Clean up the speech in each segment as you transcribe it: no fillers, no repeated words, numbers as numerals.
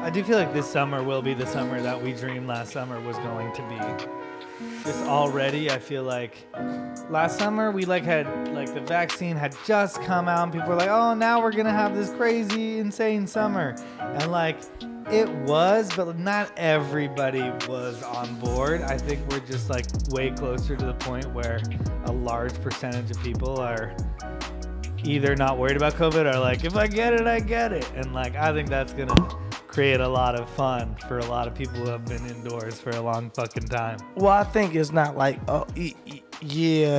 I do feel like this summer will be the summer that we dreamed last summer was going to be. Just already, I feel like last summer we had the vaccine had just come out and people were like, oh, now we're gonna have this crazy, insane summer, and it was, but not everybody was on board. I think we're just way closer to the point where a large percentage of people are either not worried about COVID or if I get it, I get it, and I think that's gonna create a lot of fun for a lot of people who have been indoors for a long fucking time. Well, I think it's not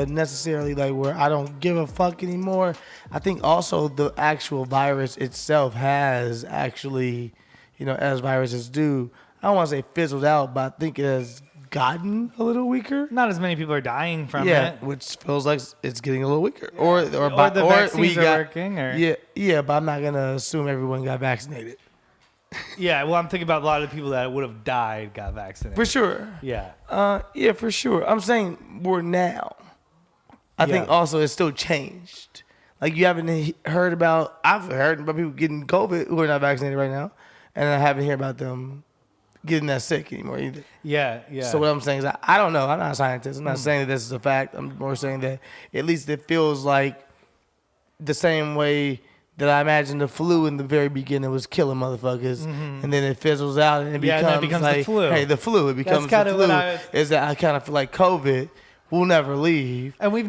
necessarily where I don't give a fuck anymore. I think also the actual virus itself has actually, as viruses do, I don't want to say fizzled out, but I think it has gotten a little weaker. Not as many people are dying from it. Which feels like it's getting a little weaker. Or the vaccines are working. Yeah, but I'm not going to assume everyone got vaccinated. Yeah, well, I'm thinking about a lot of the people that would have died got vaccinated. For sure. Yeah. Yeah, for sure. I'm saying we're now. I think also it's still changed. You haven't heard about, I've heard about people getting COVID who are not vaccinated right now, and I haven't heard about them getting that sick anymore either. Yeah. So what I'm saying is I don't know. I'm not a scientist. I'm not saying that this is a fact. I'm more saying that at least it feels like the same way that I imagine the flu in the very beginning was killing motherfuckers, and then it fizzles out and it becomes the flu. Hey, the flu. It becomes the flu. Is that I kind of feel like COVID will never leave. And we've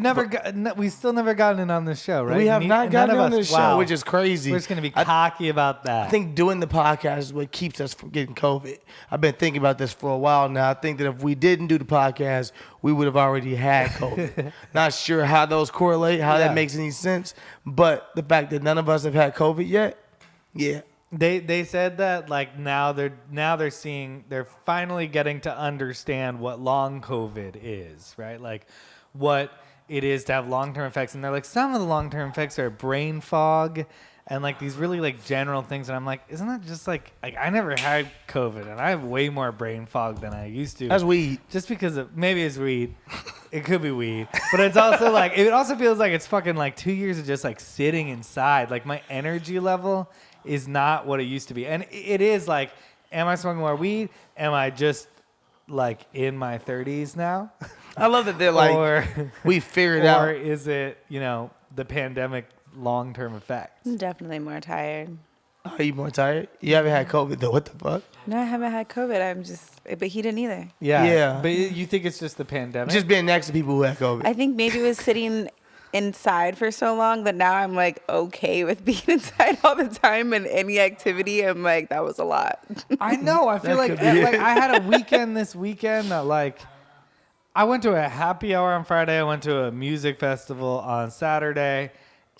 still never gotten it on this show, right? We have not gotten it on this show, which is crazy. We're just going to be cocky about that. I think doing the podcast is what keeps us from getting COVID. I've been thinking about this for a while now. I think that if we didn't do the podcast, we would have already had COVID. Not sure how those correlate, how that makes any sense. But the fact that none of us have had COVID yet, yeah. They said that now they're finally getting to understand what long COVID is, right? What it is to have long-term effects, and they're some of the long-term effects are brain fog and these really general things, and I'm isn't that just I never had COVID and I have way more brain fog than I used to. That's weed. Just because maybe it's weed. It could be weed, but it's also it also feels like it's fucking 2 years of just sitting inside. My energy level is not what it used to be. And it is am I smoking more weed? Am I just in my 30s now? I love that they're we figured out. Or is it, the pandemic long-term effects? I'm definitely more tired. Are you more tired? You haven't had COVID though. What the fuck? No, I haven't had COVID. But he didn't either. Yeah. But you think it's just the pandemic? Just being next to people who had COVID. I think maybe it was sitting inside for so long that now I'm okay with being inside all the time, and any activity I'm that was a lot. I know. I feel I had a weekend this weekend that I went to a happy hour on Friday. I went to a music festival on Saturday.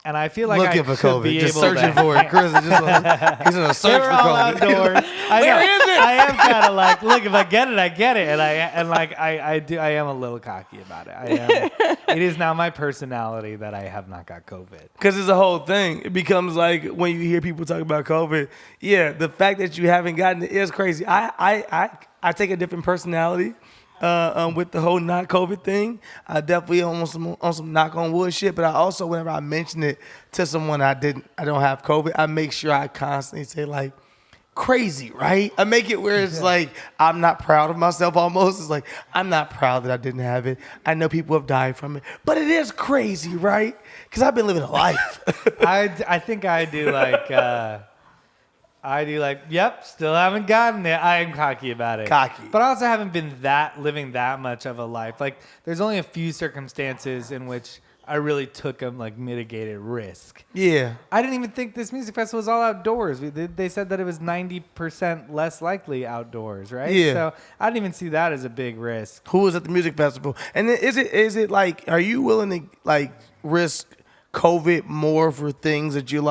And I feel looking for COVID, just searching for it. Chris is just he's in a search for COVID. Outdoors. Where is it? I am kind of look, if I get it, I get it, and I am a little cocky about it. It is now my personality that I have not got COVID. Because it's a whole thing. It becomes when you hear people talk about COVID. Yeah, the fact that you haven't gotten it is crazy. I take a different personality. With the whole not COVID thing, I definitely on some knock on wood shit. But I also, whenever I mention it to someone I don't have COVID, I make sure I constantly say crazy, right? I make it where it's I'm not proud of myself almost. It's I'm not proud that I didn't have it. I know people have died from it, but it is crazy, right? Because I've been living a life. I think I do yep, still haven't gotten it. I am cocky about it. Cocky. But I also haven't been living that much of a life. There's only a few circumstances in which I really took a mitigated risk. Yeah. I didn't even think this music festival was all outdoors. They said that it was 90% less likely outdoors, right? Yeah. So I didn't even see that as a big risk. Who was at the music festival? And is it are you willing to risk COVID more for things that you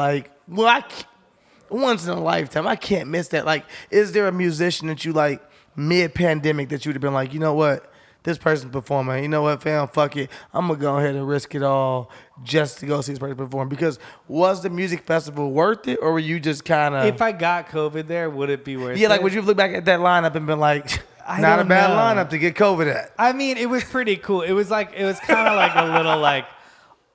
once in a lifetime, I can't miss that. Is there a musician that you mid-pandemic that you would have been you know what, this person's performing. You know what, fam, fuck it. I'm going to go ahead and risk it all just to go see this person perform. Because was the music festival worth it, or were you just kind of... If I got COVID there, would it be worth it? Yeah, would you look back at that lineup and been not a bad lineup to get COVID at? I mean, it was pretty cool. It was kind of a little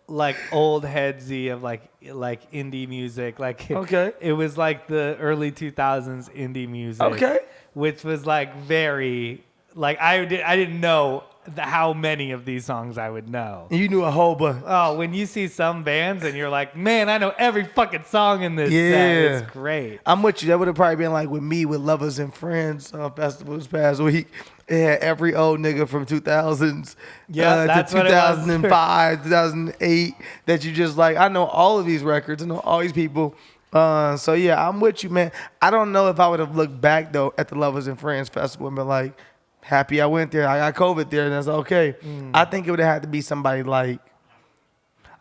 like old headsy of like indie music. Like Okay. it was like the early 2000s indie music. Okay. Which was like very like I didn't know how many of these songs I would know. You knew a whole bunch. Oh, when you see some bands and you're like, man, I know every fucking song in this set. Yeah. It's great. I'm with you. That would have probably been like with me with Lovers and Friends festival this past week. It had every old nigga from 2000s that's to what it was. 2005, 2008 that you just like, I know all of these records. I know all these people. So, yeah, I'm with you, man. I don't know if I would have looked back, though, at the Lovers and Friends festival and been like, happy I went there. I got COVID there, and that's okay. I think it would have had to be somebody like,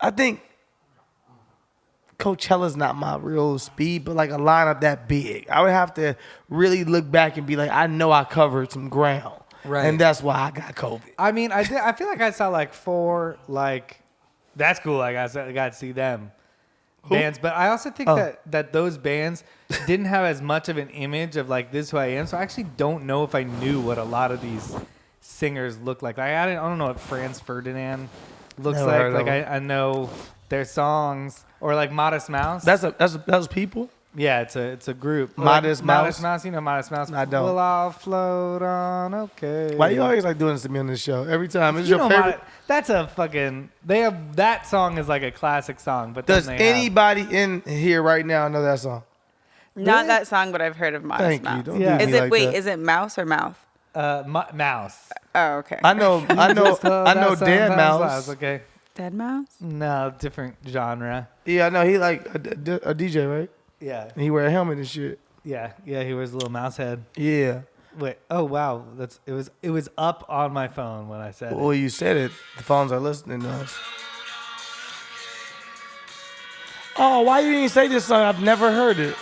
I think Coachella's not my real speed, but like a lineup that big, I would have to really look back and be like, I know I covered some ground. Right. And that's why I got COVID. I mean, I feel like I saw like 4, like, that's cool. Like, I got to see them. Bands, but I also think that those bands didn't have as much of an image of like this who I am, so I actually don't know if I knew what a lot of these singers look like. I don't know what Franz Ferdinand looks Never like. heard of I know their songs, or like Modest Mouse. That's people. Yeah, it's a group. Modest like, Mouse? Modest Mouse, you know Modest Mouse. I don't. Well, I'll float on, okay. Why you always like doing this to me on this show every time? It's You your know favorite. that's a fucking. They have that song is like a classic song, but Does then they have- anybody in here right now know that song? Not Really? that song, but I've heard of Modest Thank Mouse. you. Don't Yeah. do Is me it like wait? that. Is it mouse or mouth? Mouse. Oh, okay. I know Dead Mouse. Okay. Dead mouse. No, different genre. Yeah, I know he like a DJ, right? Yeah. And he wear a helmet and shit. Yeah. He wears a little mouse head. Yeah. Wait. Oh wow. It was up on my phone when I said it. Well, you said it. The phones are listening to us. Oh, why you didn't say this song? I've never heard it.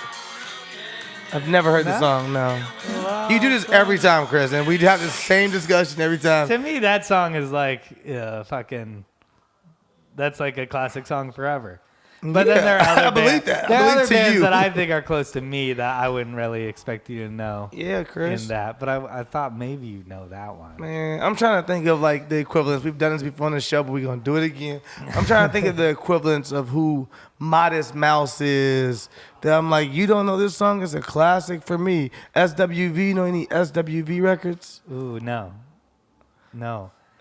I've never heard the No? song. No. You do this every time, Chris, and we have the same discussion every time. To me, that song is like fucking. That's like a classic song forever. But then there are other I believe bands, that. I There are believe other to bands you. that I think are close to me that I wouldn't really expect you to know Yeah, Chris. in that. But I thought maybe you know that one. Man, I'm trying to think of like the equivalents. We've done this before on the show, but we're gonna do it again. I'm trying to think of the equivalents of who Modest Mouse is. That I'm like, you don't know this song? It's a classic for me. SWV, you know any SWV records? Ooh, no.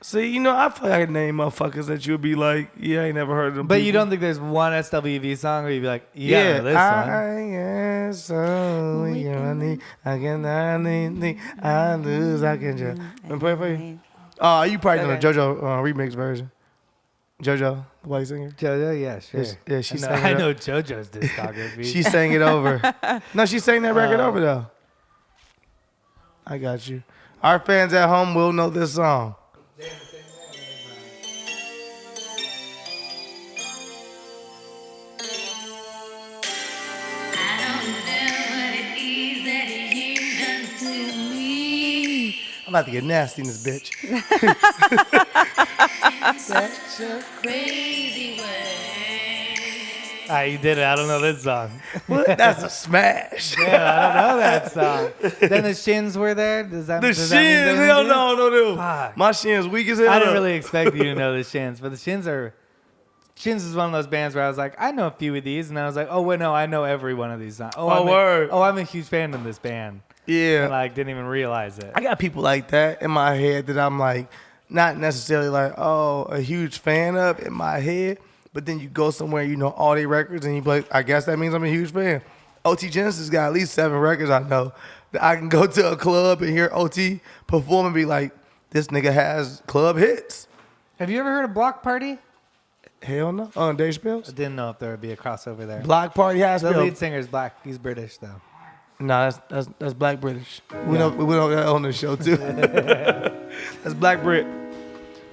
See, you know, I feel like I could name motherfuckers that you would be like, yeah, I ain't never heard of them. But you people. don't think there's one SWV song where you'd be like, yeah, know this I one. am so weak, I cannot need, I lose, I can just. Let me play it for you. Oh, you probably know the Okay. JoJo remix version. JoJo, the white singer. JoJo, yeah, sure. Yeah, she sang I it. know JoJo's discography. She sang it over. No, she sang that record over though. I got you. Our fans at home will know this song. I'm about to get nasty in this bitch. You did it. I don't know this song. What? That's a smash. Yeah, I don't know that song. Then the Shins were there. Does that The does that mean Shins, they're hell in it? no. Fuck. My Shins weak as hell. I didn't really expect you to know the Shins, but the Shins is one of those bands where I was like, I know a few of these, and then I was like, oh wait, no, I know every one of these songs. Word. I'm a huge fan of this band. Yeah. And like didn't even realize it. I got people like that in my head that I'm like, not necessarily like, oh, a huge fan of in my head, but then you go somewhere, you know all their records, and you be like, I guess that means I'm a huge fan. OT Genesis got at least 7 records I know that I can go to a club and hear OT perform and be like, this nigga has club hits. Have you ever heard of Block Party? Hell no. On Dave I Chappelle's? didn't know if there would be a crossover there. Block Party has The been. lead singer is black. He's British though. Nah, that's Black British. We know that on the show too. That's Black Brit.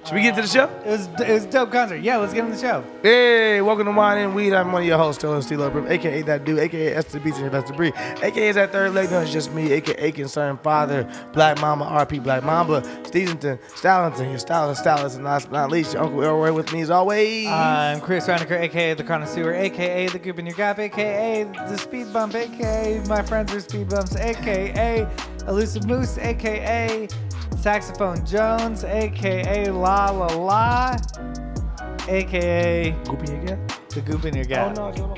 Should we get to the show? It was a dope concert. Yeah, let's get on the show. Hey, welcome to Wine and Weed. I'm one of your hosts, Chandler Haynes, Steelo Brim, aka that dude, aka S to the B to the best to breed, aka that third leg. No, it's just me, aka concerned father, Black Mama, RP Black Mamba, Stevenson, Stallington, your stylist, and last but not least, your Uncle Elroy with me as always. I'm Chris Reinacher, aka the Connoisseur, aka the Goop in Your Gap, aka the Speed Bump, aka my friends are Speed Bumps, aka Elusive Moose, aka Saxophone Jones, aka La La La, aka Goop in your gap? the goop in your gap. Oh, no,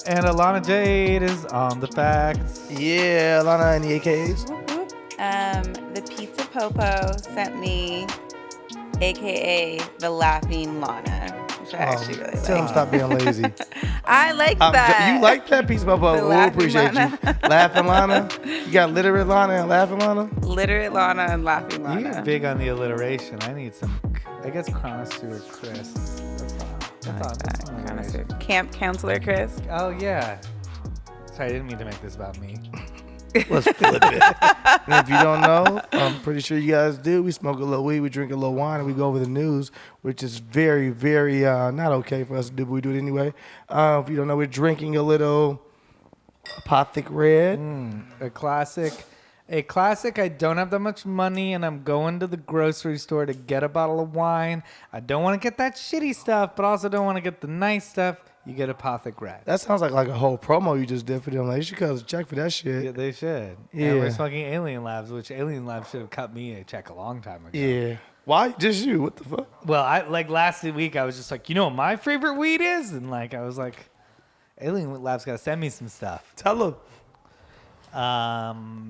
And Alahna Jade is on the facts. yeah, Alahna and the AKAs. The Pizza Popo sent me, aka the Laughing Lana, which I actually really Tell him like. stop being lazy. I like that. You like that piece, Popo? The We Laughing appreciate Lana. you. Laughing Lana. You got literate Lana and Laughing Lana? Literate Lana and Laughing Lana. You're big on the alliteration. I need some, I guess, connoisseur Chris. That's all. Connoisseur. Camp Counselor Chris. Oh, yeah. Sorry, I didn't mean to make this about me. Let's flip it. And if you don't know, I'm pretty sure you guys do. We smoke a little weed, we drink a little wine, and we go over the news, which is very, very not okay for us to do, but we do it anyway. If you don't know, we're drinking a little Apothic Red. A classic. A classic. I don't have that much money, and I'm going to the grocery store to get a bottle of wine. I don't want to get that shitty stuff, but also don't want to get the nice stuff. You get Apothic Red. That sounds like a whole promo you just did for them. Like, you should cut us a check for that shit. Yeah, they should. Yeah. And we're smoking Alien Labs, which Alien Labs should have cut me a check a long time ago. Yeah. Why? Just you? What the fuck? Well, I like last week I was just like, you know what my favorite weed is? And like I was like, Alien Labs gotta send me some stuff. Tell them.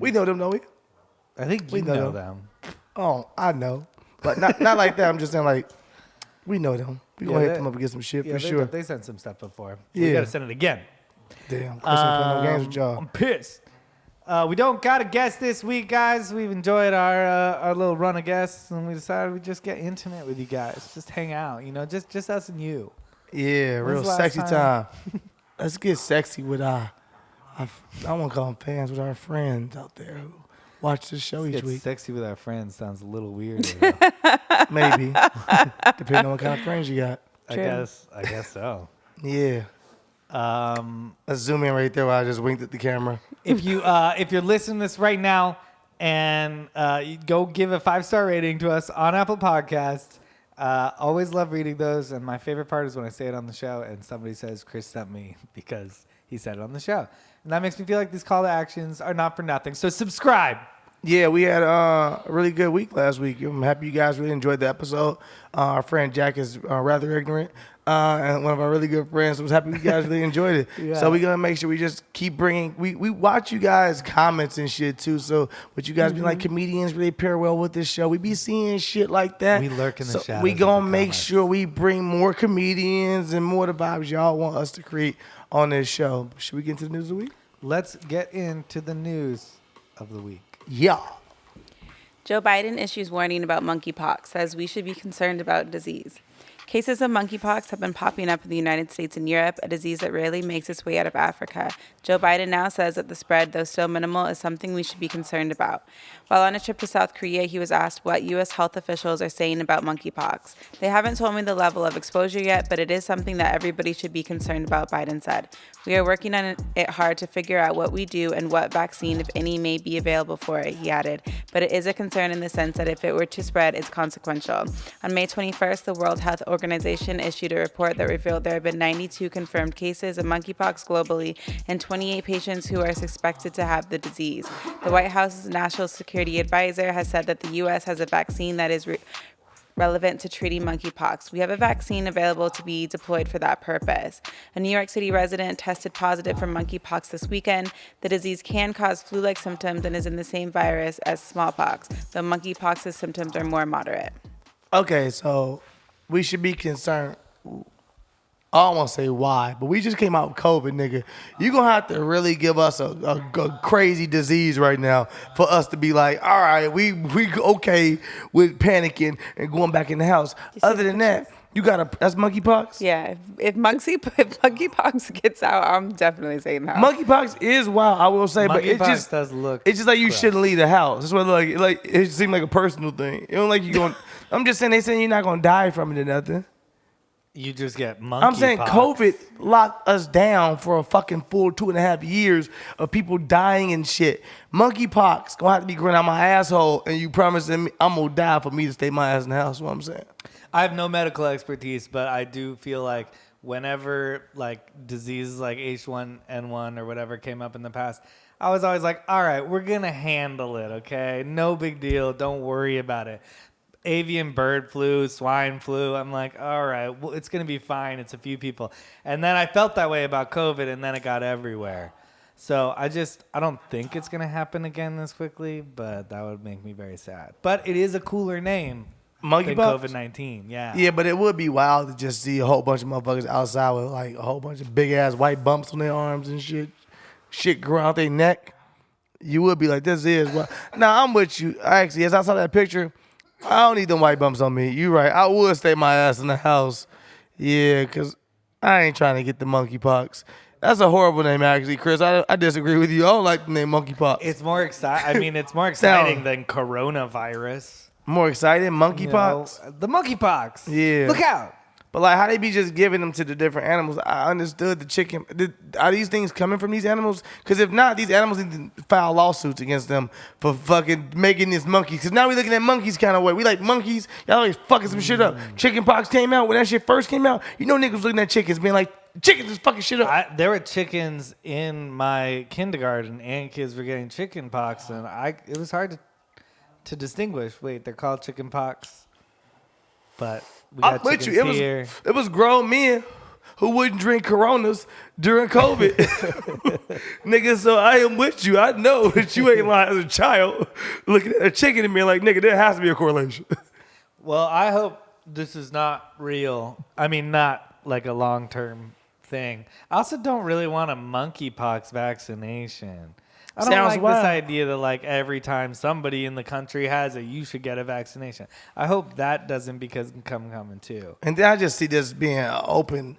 We know them, don't we? I think We you know know them. them. Oh, I know. But not like that. I'm just saying, like, we know them. We Yeah, gonna hit they- them up and get some shit Yeah, for they, sure. they sent some stuff before. Yeah. We gotta send it again. Damn. Chris ain't playing no games with y'all. I'm pissed. We don't got a guest this week, guys. We've enjoyed our little run of guests, and we decided we'd just get intimate with you guys, just hang out, you know, just us and you. Yeah, When's real the last sexy time? time. Let's get sexy with I want to call them fans, with our friends out there who watch this show each Get week. sexy with our friends sounds a little weird. Maybe. Depending on what kind of friends you got. I True. guess so. Yeah. Let's zoom in right there while I just winked at the camera. If you're listening to this right now and you go give a 5-star rating to us on Apple Podcasts, always love reading those. And my favorite part is when I say it on the show and somebody says Chris sent me because he said it on the show, and that makes me feel like these call to actions are not for nothing. So subscribe. Yeah, we had a really good week last week. I'm happy you guys really enjoyed the episode. Our friend Jack is rather ignorant, and one of our really good friends was happy you guys really enjoyed it. Yeah. So we're going to make sure we just keep bringing, we watch you guys' comments and shit too. So what you guys be like, comedians really pair well with this show. We be seeing shit like that. We lurk in the shadows We of going the to make comments. sure we bring more comedians and more the vibes y'all want us to create on this show. Should we get into the news of the week? Let's get into the news of the week. Yeah. Joe Biden issues warning about monkeypox, says we should be concerned about disease. Cases of monkeypox have been popping up in the United States and Europe, a disease that rarely makes its way out of Africa. Joe Biden now says that the spread, though still minimal, is something we should be concerned about. While on a trip to South Korea, he was asked what U.S. health officials are saying about monkeypox. They haven't told me the level of exposure yet, but it is something that everybody should be concerned about, Biden said. We are working on it hard to figure out what we do and what vaccine, if any, may be available for it, he added. But it is a concern in the sense that if it were to spread, it's consequential. On May 21st, the World Health Organization issued a report that revealed there have been 92 confirmed cases of monkeypox globally and 28 patients who are suspected to have the disease. The White House's National Security Advisor has said that the U.S. has a vaccine that is relevant to treating monkeypox. We have a vaccine available to be deployed for that purpose. A New York City resident tested positive for monkeypox this weekend. The disease can cause flu-like symptoms and is in the same virus as smallpox, though monkeypox's symptoms are more moderate. Okay, so we should be concerned. I don't want to say why, but we just came out with COVID, nigga. You're going to have to really give us a crazy disease right now for us to be like, all right, we okay with panicking and going back in the house. Other than that, you got that's monkeypox? Yeah, if monkeypox gets out, I'm definitely saying that. Monkeypox is wild, I will say, but it Monkeypox just does look it's just like you gross. shouldn't leave the house. That's what like it seemed like a personal thing. It don't like you going. I'm just saying they saying you're not gonna die from it or nothing. You just get monkeypox. I'm saying COVID locked us down for a fucking full 2.5 years of people dying and shit. Monkeypox gonna have to be growing out my asshole, and you promising me I'm gonna die for me to stay my ass in the house. Is what I'm saying. I have no medical expertise, but I do feel like whenever like diseases like H1N1 or whatever came up in the past, I was always like, all right, we're going to handle it, okay? No big deal. Don't worry about it. avian bird flu, swine flu. I'm like, all right, well, it's going to be fine. It's a few people. And then I felt that way about COVID, and then it got everywhere. So I don't think it's going to happen again this quickly, but that would make me very sad. But it is a cooler name than Monkeypox? COVID-19. Yeah. Yeah, but it would be wild to just see a whole bunch of motherfuckers outside with like a whole bunch of big ass white bumps on their arms and shit growing out their neck. You would be like, this is what. Now I'm with you. Actually, as I saw that picture, I don't need them white bumps on me. You right. I would stay my ass in the house. Yeah, because I ain't trying to get the monkeypox. That's a horrible name, actually, Chris. I disagree with you. I don't like the name monkeypox. It's more exciting. I mean, it's more exciting than coronavirus. More exciting? Monkeypox? You know, the monkeypox. Yeah. Look out. But like, how they be just giving them to the different animals? I understood the chicken. Are these things coming from these animals? Because if not, these animals need to file lawsuits against them for fucking making this monkey. Because now we looking at monkeys kind of way. We like monkeys. Y'all always fucking some shit up. Chicken pox came out. When that shit first came out, you know niggas was looking at chickens being like, chickens is fucking shit up. There were chickens in my kindergarten and kids were getting chicken pox. And it was hard to distinguish. Wait, they're called chicken pox? But... I'm with you. It was grown men who wouldn't drink Coronas during COVID. Nigga, so I am with you. I know that you ain't lying as a child looking at a chicken and being like, nigga, there has to be a correlation. Well, I hope this is not real. I mean, not like a long-term thing. I also don't really want a monkeypox vaccination. I don't like this idea that like every time somebody in the country has it, you should get a vaccination. I hope that doesn't become coming too. And then I just see this being an open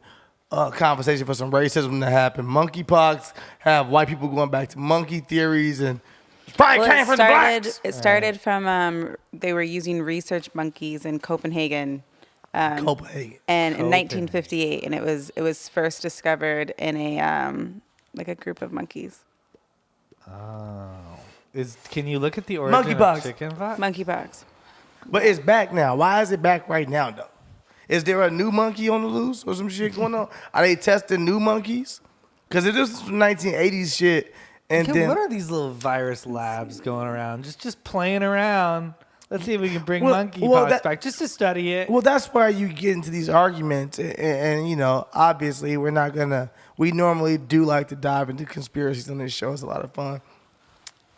conversation for some racism to happen. Monkeypox, have white people going back to monkey theories, and it probably came from the blacks. It started from they were using research monkeys in Copenhagen. And in 1958, and it was first discovered in a like a group of monkeys. Oh. Can you look at the origin of chicken pox? Monkeypox. But it's back now. Why is it back right now, though? Is there a new monkey on the loose or some shit going on? Are they testing new monkeys? Because it is some 1980s shit. And then what are these little virus labs going around? Just playing around. Let's see if we can bring monkeypox back just to study it. Well, that's why you get into these arguments. And you know, obviously, we normally do like to dive into conspiracies on this show. It's a lot of fun.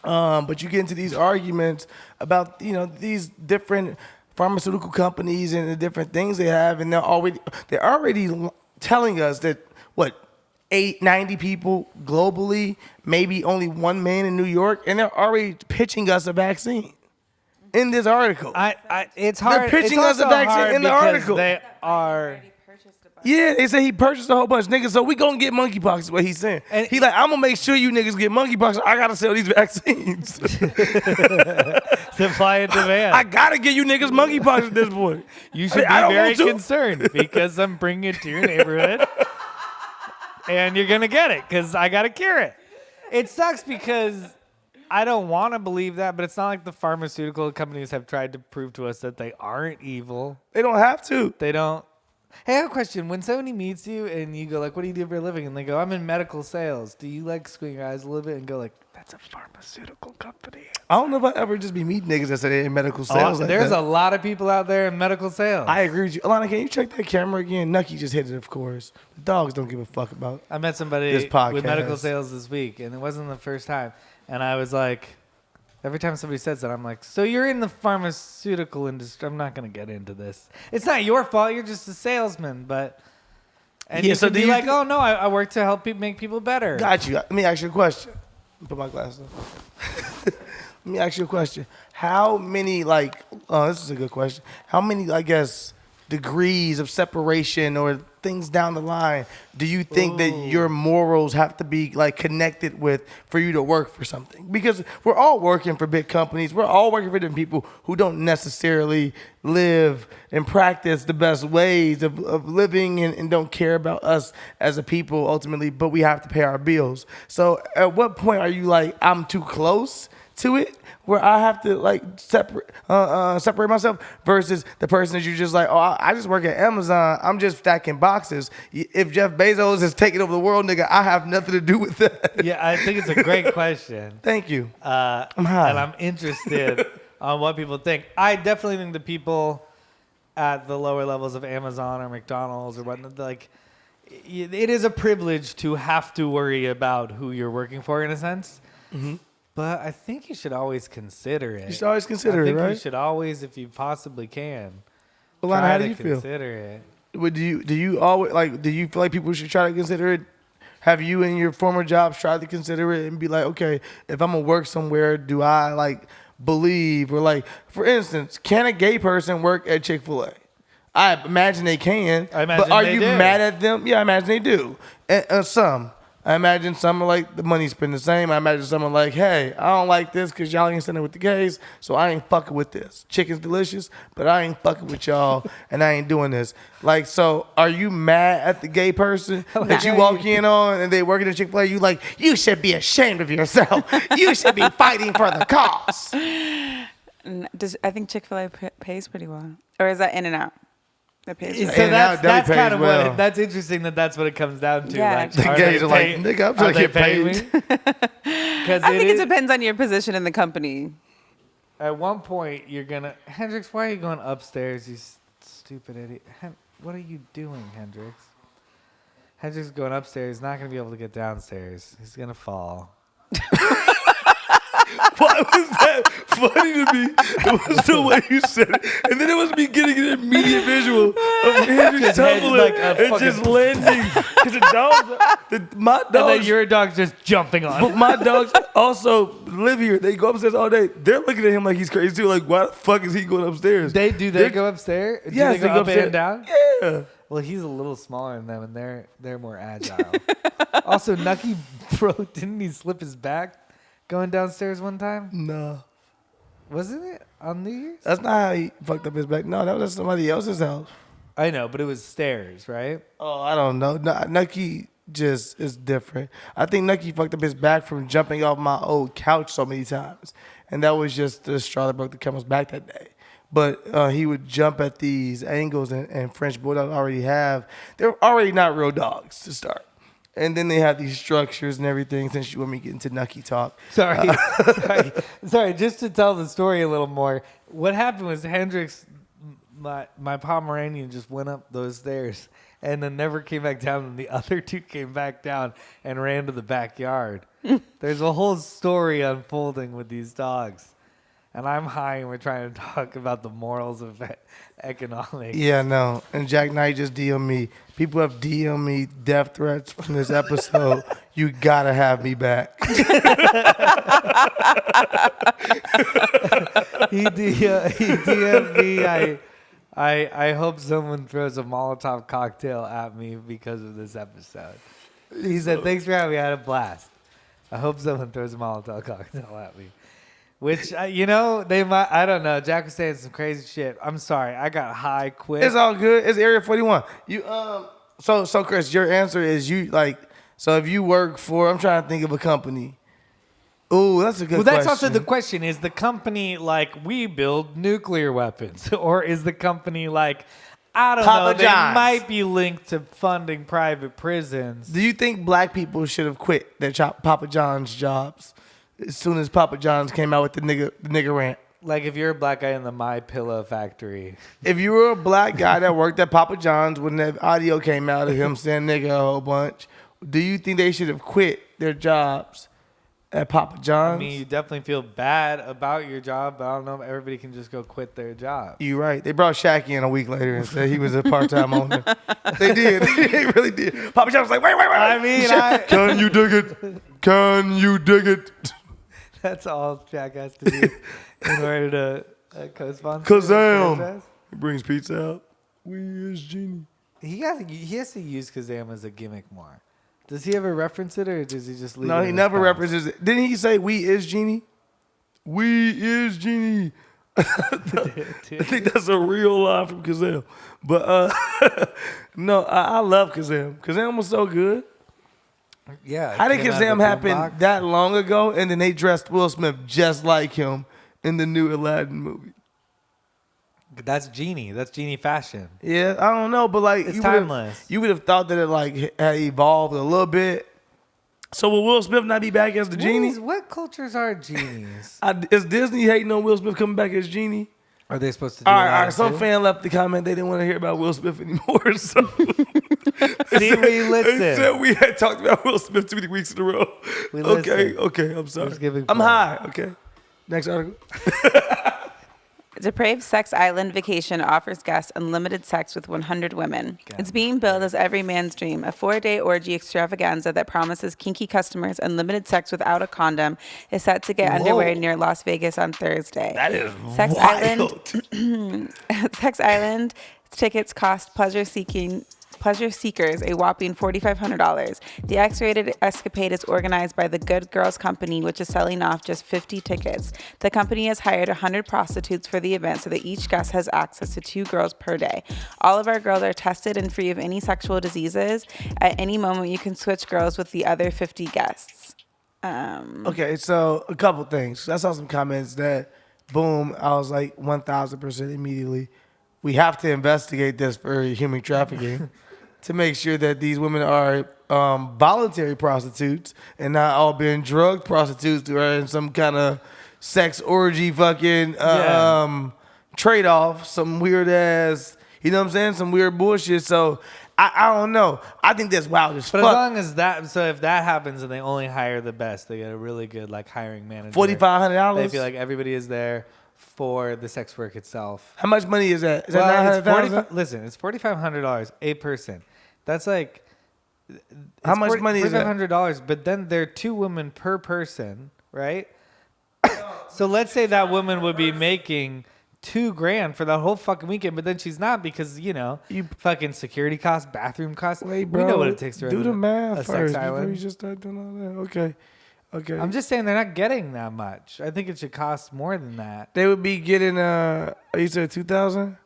But you get into these arguments about, you know, these different pharmaceutical companies and the different things they have. And they're already telling us that, 90 people globally, maybe only one man in New York. And they're already pitching us a vaccine. In this article, it's hard. They're pitching us a vaccine in the article. They are. Yeah, they say he purchased a whole bunch, niggas. So we gonna get monkeypox. Is what he's saying. And he like, I'm gonna make sure you niggas get monkeypox. So I gotta sell these vaccines. Supply and demand. I gotta get you niggas monkeypox at this point. You should be very concerned because I'm bringing it to your neighborhood, and you're gonna get it because I gotta cure it. It sucks because I don't want to believe that, but it's not like the pharmaceutical companies have tried to prove to us that they aren't evil. They don't have to. They don't. Hey, I have a question. When somebody meets you and you go like, what do you do for a living? And they go, I'm in medical sales. Do you like squint your eyes a little bit and go like, that's a pharmaceutical company? I don't know if I ever just be meeting niggas that say they're in medical sales. There's a lot of people out there in medical sales. I agree with you. Alahna, can you check that camera again? Nucky just hit it, of course. The dogs don't give a fuck about I met somebody this podcast. with medical sales this week, and it wasn't the first time. And I was like, every time somebody says that, I'm like, so you're in the pharmaceutical industry. I'm not going to get into this. It's not your fault. You're just a salesman. And you could be like, oh, no, I work to help make people better. Got you. Let me ask you a question. Put my glasses on. Let me ask you a question. How many, this is a good question. How many, I guess, degrees of separation or things down the line do you think that your morals have to be connected with for you to work for something? Because we're all working for big companies. We're all working for different people who don't necessarily live and practice the best ways of living and don't care about us as a people ultimately, but we have to pay our bills. So at what point are you like, I'm too close to it, where I have to separate myself versus the person that you just like, oh, I just work at Amazon. I'm just stacking boxes. If Jeff Bezos is taking over the world, nigga, I have nothing to do with that. Yeah, I think it's a great question. Thank you. I'm high. And I'm interested on what people think. I definitely think the people at the lower levels of Amazon or McDonald's or whatnot, like, it is a privilege to have to worry about who you're working for in a sense. Mm-hmm. But I think you should always consider it. You should always consider I it, think right? you should always, if you possibly can, Alahna, try how to do you feel? consider it. Do you always do you feel like people should try to consider it? Have you in your former jobs tried to consider it and be like, okay, if I'm gonna work somewhere, do I like believe or like, for instance, can a gay person work at Chick-fil-A? I imagine they can. I imagine but are they you do. mad at them? Yeah, I imagine they do. And some. I imagine some are like, the money's been the same. I imagine some are like, hey, I don't like this because y'all ain't sending with the gays, so I ain't fucking with this. Chicken's delicious, but I ain't fucking with y'all, and I ain't doing this. Like, so are you mad at the gay person that you walk in on and they working at Chick-fil-A? You like, you should be ashamed of yourself. You should be fighting for the cause. I think Chick-fil-A pays pretty well. Or is that In-N-Out? That pays So well. In-N-Out that's definitely kind of pays well. what that's interesting that's what it comes down to. Yeah. Like, The are gays they are like, pay- nigga, I'm trying to are they get paying paid. me? 'Cause I think it is- depends on your position in the company. At one point, you're gonna Hendrix. Why are you going upstairs? You stupid idiot. What are you doing, Hendrix? Hendrix is going upstairs. He's not gonna be able to get downstairs. He's gonna fall. Why was that funny to me? It was the way you said it. And then it was me getting an immediate visual of Henry His head tumbling like a and just fucking- landing. Because my And then dogs, your dog's just jumping on. but my dogs also live here. They go upstairs all day. They're looking at him like he's crazy too. Like, why the fuck is he going upstairs? They They're- go upstairs? Yes, do they go up upstairs. and down? Yeah. Well, he's a little smaller than them, and they're more agile. Also, Nucky, bro, didn't he slip his back going downstairs one time? No. Wasn't it on New Year's? That's not how he fucked up his back. No, that was at somebody else's house. I know, but it was stairs, right? Oh, I don't know. Nucky just is different. I think Nucky fucked up his back from jumping off my old couch so many times. And that was just the straw that broke the camel's back that day. But he would jump at these angles, and French Bulldogs already have. They're already not real dogs to start. And then they have these structures and everything, since you want me to get into Nucky talk. Sorry. Sorry. Just to tell the story a little more, what happened was Hendrix, my Pomeranian, just went up those stairs and then never came back down, and the other two came back down and ran to the backyard. There's a whole story unfolding with these dogs. And I'm high, and we're trying to talk about the morals of economics. Yeah, no. And Jack Knight just DM'd me. People have DM'd me death threats from this episode. You gotta have me back. He DM'd me. I hope someone throws a Molotov cocktail at me because of this episode. He said, thanks for having me. I had a blast. I hope someone throws a Molotov cocktail at me. Which, they might, I don't know. Jack was saying some crazy shit. I'm sorry. I got high quick. It's all good. It's Area 41. You so Chris, your answer is so if you work for, I'm trying to think of a company. Ooh, that's a good question. Well, that's also the question. Is the company like, we build nuclear weapons? Or is the company like, I don't Papa know, they John's. might be linked to funding private prisons. Do you think black people should have quit their Papa John's jobs as soon as Papa John's came out with the nigga rant? Like if you're a black guy in the My Pillow factory. If you were a black guy that worked at Papa John's when that audio came out of him saying nigga a whole bunch, do you think they should have quit their jobs at Papa John's? I mean, you definitely feel bad about your job, but I don't know if everybody can just go quit their job. You're right. They brought Shaq in a week later and said he was a part-time owner. They did. They really did. Papa John's was like, wait. I mean, Can you dig it? Can you dig it? that's all Jack has to do in order to co-sponsor. the Kazam. franchise. He brings pizza out. We is Genie. He has to use Kazam as a gimmick more. Does he ever reference it, or does he just leave it? No, in he his never past? references it. Didn't he say we is Genie? We is Genie. I think that's a real line from Kazam. But no, I love Kazam. Kazam was so good. Yeah. How did came out of Kazam the happen boombox. that long ago, and then they dressed Will Smith just like him in the new Aladdin movie? That's Genie. That's Genie fashion. Yeah, I don't know, but like It's you timeless. You would have thought that it like had evolved a little bit, So will Will Smith not be back as the Genie? What cultures are genies? Is Disney hating on Will Smith coming back as Genie? Are they supposed to do All that right. Some too? fan left the comment they didn't want to hear about Will Smith anymore. So See, we listen. They said we had talked about Will Smith too many weeks in a row. We Okay, listen. I'm sorry. Just giving I'm play. high. Okay. Next article. Depraved Sex Island Vacation offers guests unlimited sex with 100 women. It's being billed as every man's dream, a 4-day orgy extravaganza that promises kinky customers unlimited sex without a condom is set to get underway near Las Vegas on Thursday. That is Sex wild. Island, Sex Island tickets cost pleasure seekers a whopping $4,500. The X-rated escapade is organized by the Good Girls Company, which is selling off just 50 tickets. The company has hired 100 prostitutes for the event so that each guest has access to 2 girls per day. All of our girls are tested and free of any sexual diseases. At any moment, you can switch girls with the other 50 guests. Okay, so a couple things. I saw some comments that, boom, I was like 1,000% immediately. We have to investigate this for human trafficking to make sure that these women are voluntary prostitutes and not all being drugged prostitutes who are in some kind of sex orgy fucking trade-off, some weird ass, you know what I'm saying? Some weird bullshit. So I don't know. I think that's wild as But fuck. as long as that, so if that happens and they only hire the best, they get a really good like hiring manager. $4,500. They feel like everybody is there for the sex work itself. How much money is that? Is Well, that it's 900,000? listen, it's $4,500 a person. That's like How much money is that? $4,500, but then there are 2 women per person, right? So let's say that woman would be making $2,000 for that whole fucking weekend, but then she's not because you fucking security costs, bathroom costs. Wait, bro. We know what it takes to do run the a math sex first before island. you just start doing all that. Okay. I'm just saying they're not getting that much. I think it should cost more than that. They would be getting you said 2,000?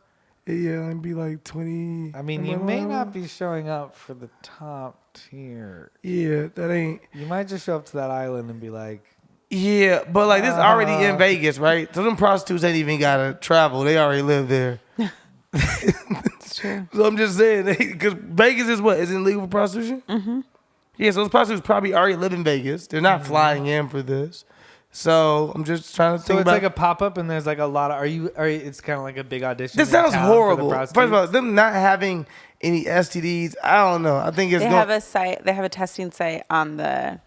Yeah, it'd be like 20. I mean, you may not be showing up for the top tier. Yeah, that ain't. You might just show up to that island and be like, Yeah, but like this already in Vegas, right? So them prostitutes ain't even gotta travel. They already live there. It's true. So I'm just saying, because Vegas is what? Is it legal for prostitution? Mm-hmm. Yeah, so those prostitutes probably already live in Vegas. They're not flying in for this. So I'm just trying to so think it's about. like a pop up and there's like a lot of, it's kind of like a big audition. This in sounds town for the horrible. First of all, prostitutes. them not having any STDs, I don't know. I think it's They have a site. They have a testing site on the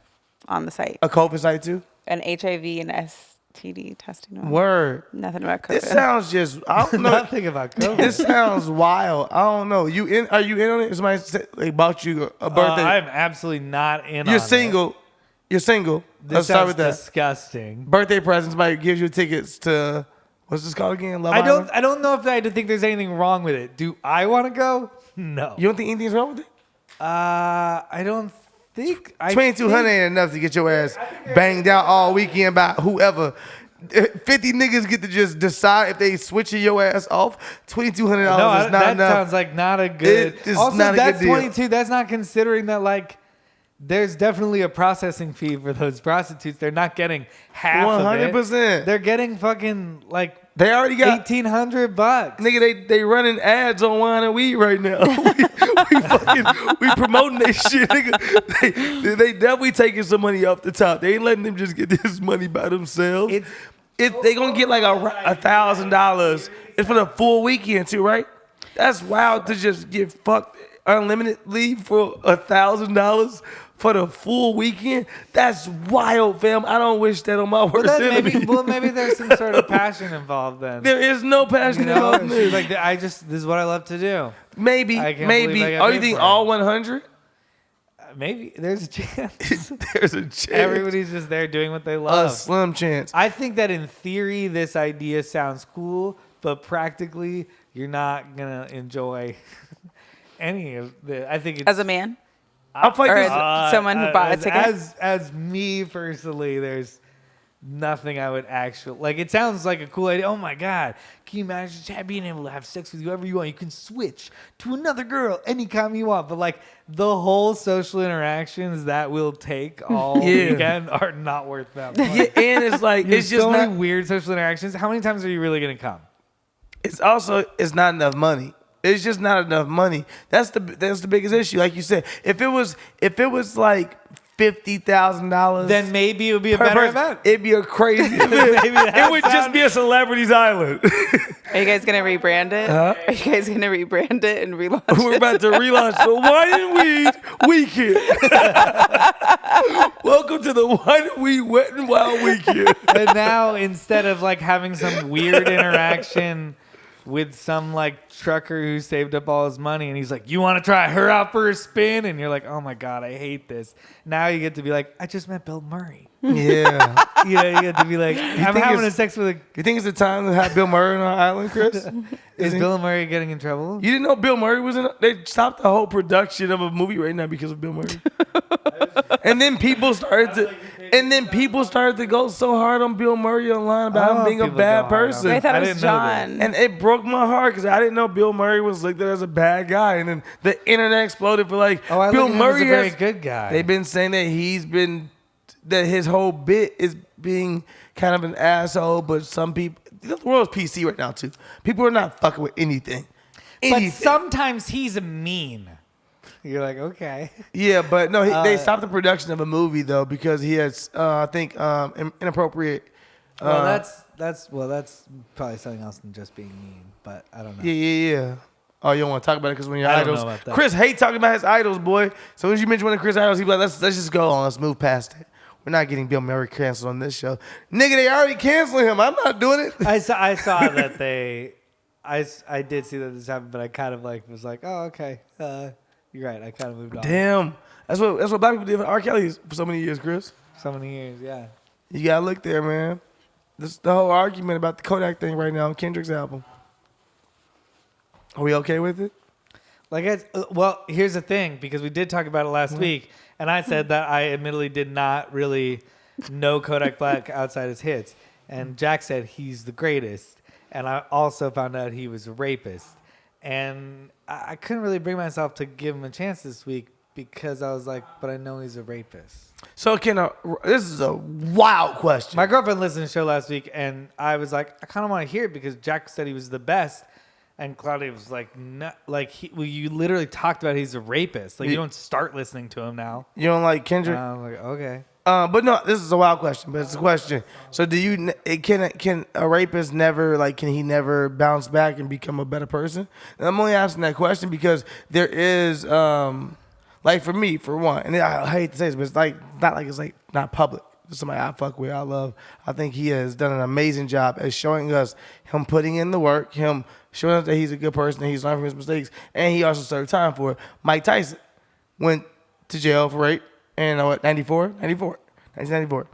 site. a COVID site too. An HIV and STD testing one. Word. Nothing about COVID. This sounds just. I don't know. Nothing about COVID. This sounds wild. I don't know. You in? Are you in on it? Somebody said, like, bought you a birthday. I'm absolutely not in You're on single. You're single. This Let's start sounds with that. disgusting. Birthday present. Somebody gives you tickets to what's this called again? Love I Island? don't know if I think there's anything wrong with it. Do I want to go? No. You don't think anything's wrong with it? I don't think. 2,200 ain't enough to get your ass banged out all weekend by whoever. 50 niggas get to just decide if they switching your ass off. $2,200 No, is not that enough. sounds like not a good. It is also, not a that's good deal. 22. That's not considering that like. There's definitely a processing fee for those prostitutes. They're not getting half of it. 100%. They're getting fucking like They already got $1,800. nigga. They running ads on wine and weed right now. we promoting that shit, nigga. They definitely taking some money off the top. They ain't letting them just get this money by themselves. They gonna get like $1,000. It's for the full weekend too, right? That's wild to just get fucked unlimited leave for $1,000 for the full weekend. That's wild, fam. I don't wish that on my worst enemy. Maybe there's some sort of passion involved then. There is no passion involved in She's this. like this is what I love to do. Maybe. I can't believe I got Oh, you paid think for all it. 100? Maybe there's a chance. There's a chance. Everybody's just there doing what they A love. slim chance. I think that in theory, this idea sounds cool, but practically, you're not gonna enjoy any of the. I think it's, As a man? I'll fight Or this. as someone who bought a ticket? As me personally, there's nothing I would actually like. It sounds like a cool idea. Oh my god, can you imagine just being able to have sex with whoever you want? You can switch to another girl anytime you want. But like the whole social interactions that will take all Yeah. weekend are not worth that much. Yeah, and it's like There's it's just so not. many weird social interactions. How many times are you really gonna come? It's not enough money. It's just not enough money. That's the biggest issue. Like you said, if it was like $50,000. Then maybe it would be a per better person. event. It'd be a crazy event. It would just be a celebrities island. Are you guys gonna rebrand it? Huh? Are you guys gonna rebrand it and relaunch We're it? about to relaunch the Wine and Weed Weekend. Welcome to the Wine and Weed Wet and Wild Weekend. And now instead of like having some weird interaction with some like trucker who saved up all his money and he's like, you want to try her out for a spin? And you're like, oh my God, I hate this. Now you get to be like, I just met Bill Murray. Yeah. You know, you get to be like, I'm think having it's- sex with a... You think it's the time to have Bill Murray on our island, Chris? Is Bill Murray getting in trouble? You didn't know Bill Murray was in it? They stopped the whole production of a movie right now because of Bill Murray. And then people started to go so hard on Bill Murray online about him being a People bad go hard on person. I thought I it was didn't know that. John. And it broke my heart because I didn't know Bill Murray was looked at as a bad guy. And then the internet exploded for like, Oh, I Bill look at him Murray as a very has- good guy. They've been saying that his whole bit is being kind of an asshole, but some people, the world's PC right now too. People are not fucking with anything. But sometimes he's mean. You're like, okay. Yeah, but no, they stopped the production of a movie though because he has, I think, inappropriate. Well, that's probably something else than just being mean. But I don't know. Yeah. Oh, you don't want to talk about it because when your I don't idols, know about that. Chris hates talking about his idols, boy. So as you mention one of Chris' idols, he'd be like, let's just go on, let's move past it. We're not getting Bill Murray canceled on this show, nigga. They already canceling him. I'm not doing it. I saw that they. I did see that this happened, but I kind of like was like, oh, okay. You're right. I kind of moved on. Damn, that's what black people did with R. Kelly for so many years, Chris. So many years, yeah. You gotta look there, man. This is the whole argument about the Kodak thing right now on Kendrick's album. Are we okay with it? Like, well, here's the thing, because we did talk about it last week, and I said that I admittedly did not really know Kodak Black outside his hits, and Jack said he's the greatest, and I also found out he was a rapist, and I couldn't really bring myself to give him a chance this week because I was like, but I know he's a rapist. So this is a wild question. My girlfriend listened to the show last week, and I was like, I kind of want to hear it because Jack said he was the best. And Claudia was like, no, like you literally talked about he's a rapist. Like you don't start listening to him now. You don't like Kendrick? I was like, okay. But no, this is a wild question. But it's a question. So can a rapist never can he never bounce back and become a better person? And I'm only asking that question because there is like for me, for one, and I hate to say this, but it's it's not public. It's somebody I fuck with, I love. I think he has done an amazing job at showing us him putting in the work, him showing us that he's a good person, and he's learned from his mistakes, and he also served time for it. Mike Tyson went to jail for rape in 1994.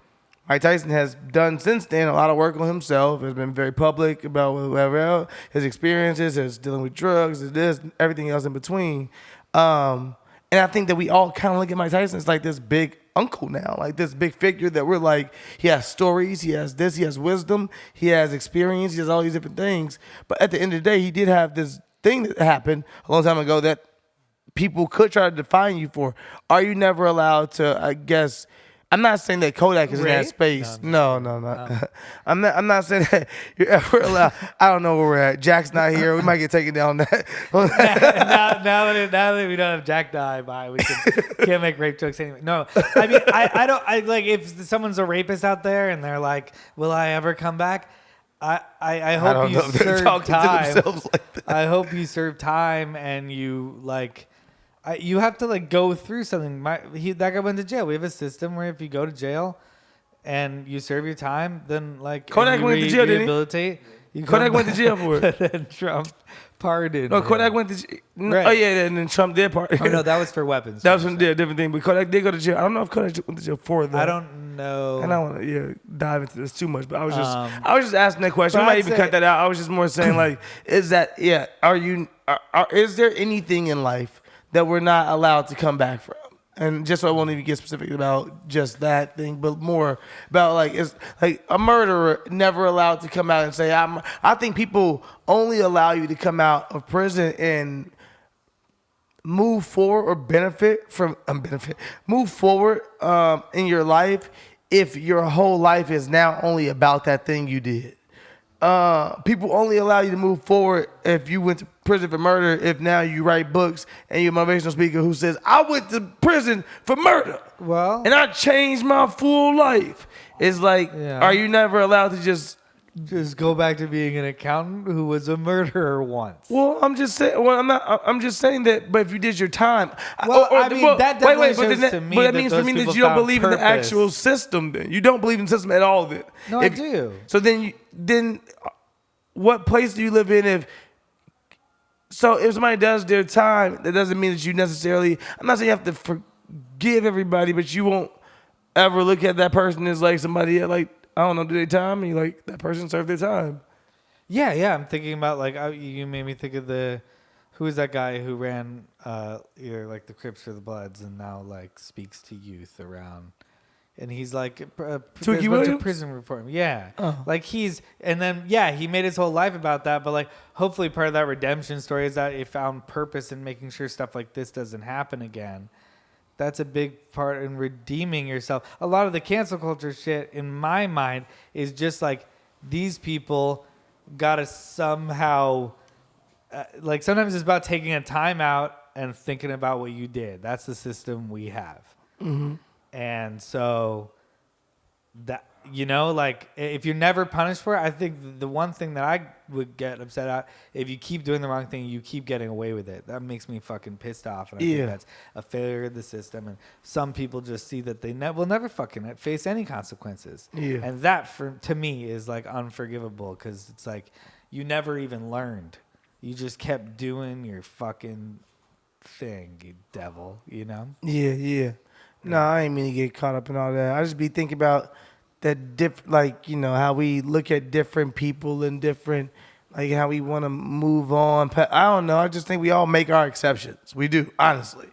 Mike Tyson has done since then a lot of work on himself, has been very public about whatever else, his experiences, his dealing with drugs, this, everything else in between. And I think that we all kind of look at Mike Tyson as like this big uncle now, like this big figure that we're like, he has stories, he has this, he has wisdom, he has experience, he has all these different things. But at the end of the day, he did have this thing that happened a long time ago that people could try to define you for. Are you never allowed to, I guess, I'm not saying that Kodak is in that space. No. I'm not saying that you're ever allowed. I don't know where we're at. Jack's not here. We might get taken down that. now that we don't have Jack die by, we can't make rape jokes anyway. No, I mean, I like if someone's a rapist out there and they're like, will I ever come back? I hope you serve time. I hope you serve time and you like. You have to go through something. That guy went to jail. We have a system where if you go to jail and you serve your time, then Kodak went to jail, rehabilitate. Kodak went to jail for it. But then Trump pardoned. No, him. Kodak went to jail. Right. Oh yeah, and then Trump did pardon. Oh no, that was for weapons. That was from a different thing. But Kodak did go to jail. I don't know if Kodak went to jail for that. I don't know. And I don't want to dive into this too much, but I was just asking that question. We might even cut that out. I was just more saying is that is there anything in life that we're not allowed to come back from? And just so I won't even get specific about just that thing, but more about is a murderer never allowed to come out and say, I think people only allow you to come out of prison and move forward or move forward in your life if your whole life is now only about that thing you did. people only allow you to move forward if you went to prison for murder. If now you write books and you're a motivational speaker who says, I went to prison for murder. Well, and I changed my full life. It's like, are you never allowed to just go back to being an accountant who was a murderer once? Well, I'm just saying. Well, I'm not. I'm just saying that. But if you did your time, well, that definitely shows to me. But that means for me that you don't believe purpose. in the actual system. Then you don't believe in the system at all. Then no, I do. So then, what place do you live in? So if somebody does their time, that doesn't mean that you necessarily. I'm not saying you have to forgive everybody, but you won't ever look at that person as like somebody that like, I don't know, do their time, and you like, that person served their time. Yeah. I'm thinking about like, you made me think of who is that guy who ran either like the Crips or the Bloods and now like speaks to youth around, and he's like there's a bunch of prison reform. Yeah, like he made his whole life about that, but like hopefully part of that redemption story is that he found purpose in making sure stuff like this doesn't happen again. That's a big part in redeeming yourself. A lot of the cancel culture shit, in my mind, is just like these people gotta somehow, like sometimes it's about taking a time out and thinking about what you did. That's the system we have. Mm-hmm. And so that, like if you're never punished for it, I think the one thing that I would get upset at, if you keep doing the wrong thing, you keep getting away with it. That makes me fucking pissed off. And I think that's a failure of the system. And some people just see that they will never fucking face any consequences. Yeah. And that, to me, is like unforgivable, because it's like you never even learned. You just kept doing your fucking thing, you devil, Yeah. No, I ain't mean to get caught up in all that. I just be thinking about that how we look at different people and different, like how we want to move on. I don't know. I just think we all make our exceptions. We do, honestly.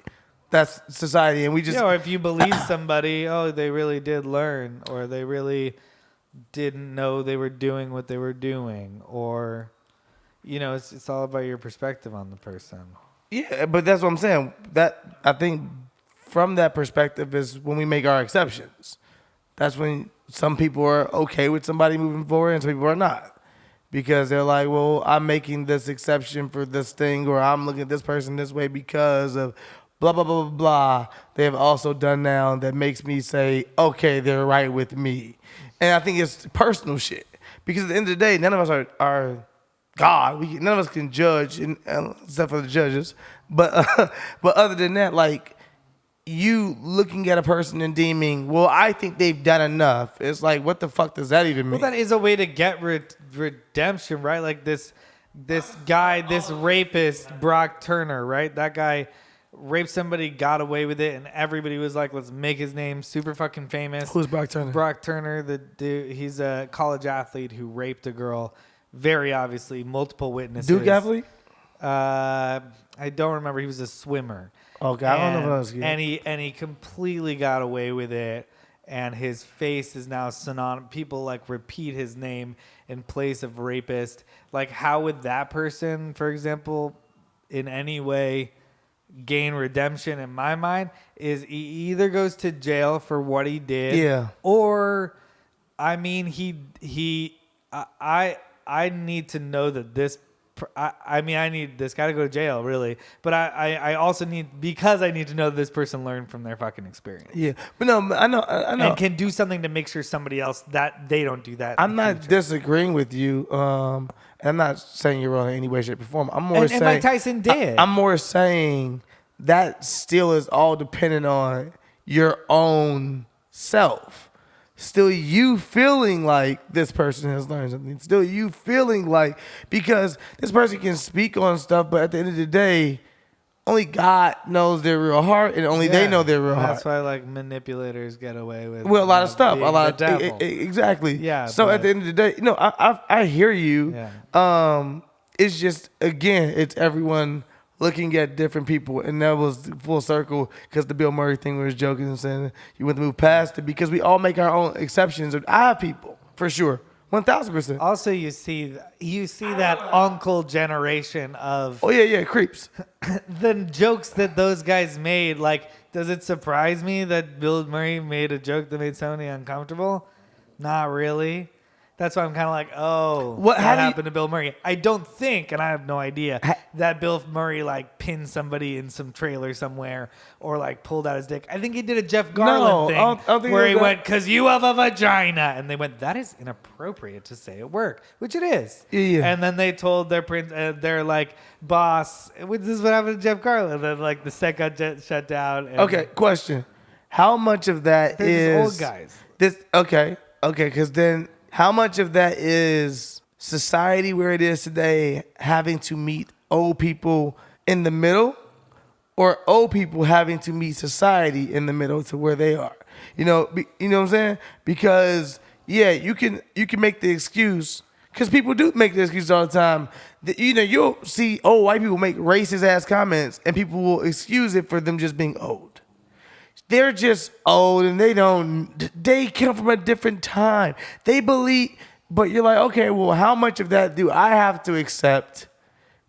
That's society, and we just. Or if you believe somebody, they really did learn, or they really didn't know they were doing what they were doing, or, it's all about your perspective on the person. Yeah, but that's what I'm saying. That I think from that perspective is when we make our exceptions. That's when some people are okay with somebody moving forward and some people are not. Because they're like, well, I'm making this exception for this thing, or I'm looking at this person this way because of blah, blah, blah, blah, blah. They have also done now that makes me say, okay, they're right with me. And I think it's personal shit. Because at the end of the day, none of us are God. None of us can judge, except for the judges. But other than that, like, you looking at a person and deeming, well, I think they've done enough. It's like, what the fuck does that even mean? Well, that is a way to get redemption, right? Like this guy, this rapist, Brock Turner, right? That guy raped somebody, got away with it, and everybody was like, let's make his name super fucking famous. Who's Brock Turner? Brock Turner, the dude, he's a college athlete who raped a girl, very obviously, multiple witnesses. Duke athlete? I don't remember. He was a swimmer. Okay, I don't know if that was good. And he completely got away with it, and his face is now synonymous. People like repeat his name in place of rapist. Like, how would that person, for example, in any way gain redemption? In my mind, is he either goes to jail for what he did, or, I mean, I need to know that this. I need this guy to go to jail, really. But I also because I need to know that this person learned from their fucking experience. Yeah. But no, I know. And can do something to make sure somebody else, that they don't do that. I'm not disagreeing with you. I'm not saying you're wrong in any way, shape, or form. I'm more saying. And Mike Tyson did. I'm more saying that still is all dependent on your own self. Still you feeling like this person has learned something. Still you feeling like, because this person can speak on stuff, but at the end of the day, only God knows their real heart, and only they know their real heart. That's why like manipulators get away with a lot of stuff. A lot of devil. Exactly. Yeah. So at the end of the day, I hear you. Yeah. It's just, again, it's everyone looking at different people, and that was full circle, because the Bill Murray thing, we was joking and saying you want to move past it, because we all make our own exceptions. I have people, for sure, 1,000%. Also, you see that uncle generation of creeps. The jokes that those guys made. Like, does it surprise me that Bill Murray made a joke that made somebody uncomfortable? Not really. That's why I'm kind of like, oh, What happened to Bill Murray? I don't think, and I have no idea, that Bill Murray like pinned somebody in some trailer somewhere or like pulled out his dick. I think he did a Jeff Garland thing I don't think where he that. went, "'Cause you have a vagina," and they went, "That is inappropriate to say at work," which it is. Yeah. And then they told their like boss, "This is what happened to Jeff Garland." And like the set got shut down. And Okay, question. How much of that they're is just old guys. this? Okay, because then how much of that is society where it is today having to meet old people in the middle, or old people having to meet society in the middle to where they are? You know what I'm saying? Because yeah, you can make the excuse, because people do make the excuse all the time. That, you'll see old white people make racist ass comments, and people will excuse it for them just being old. They're just old and they come from a different time. They believe, but you're like, okay, well, how much of that do I have to accept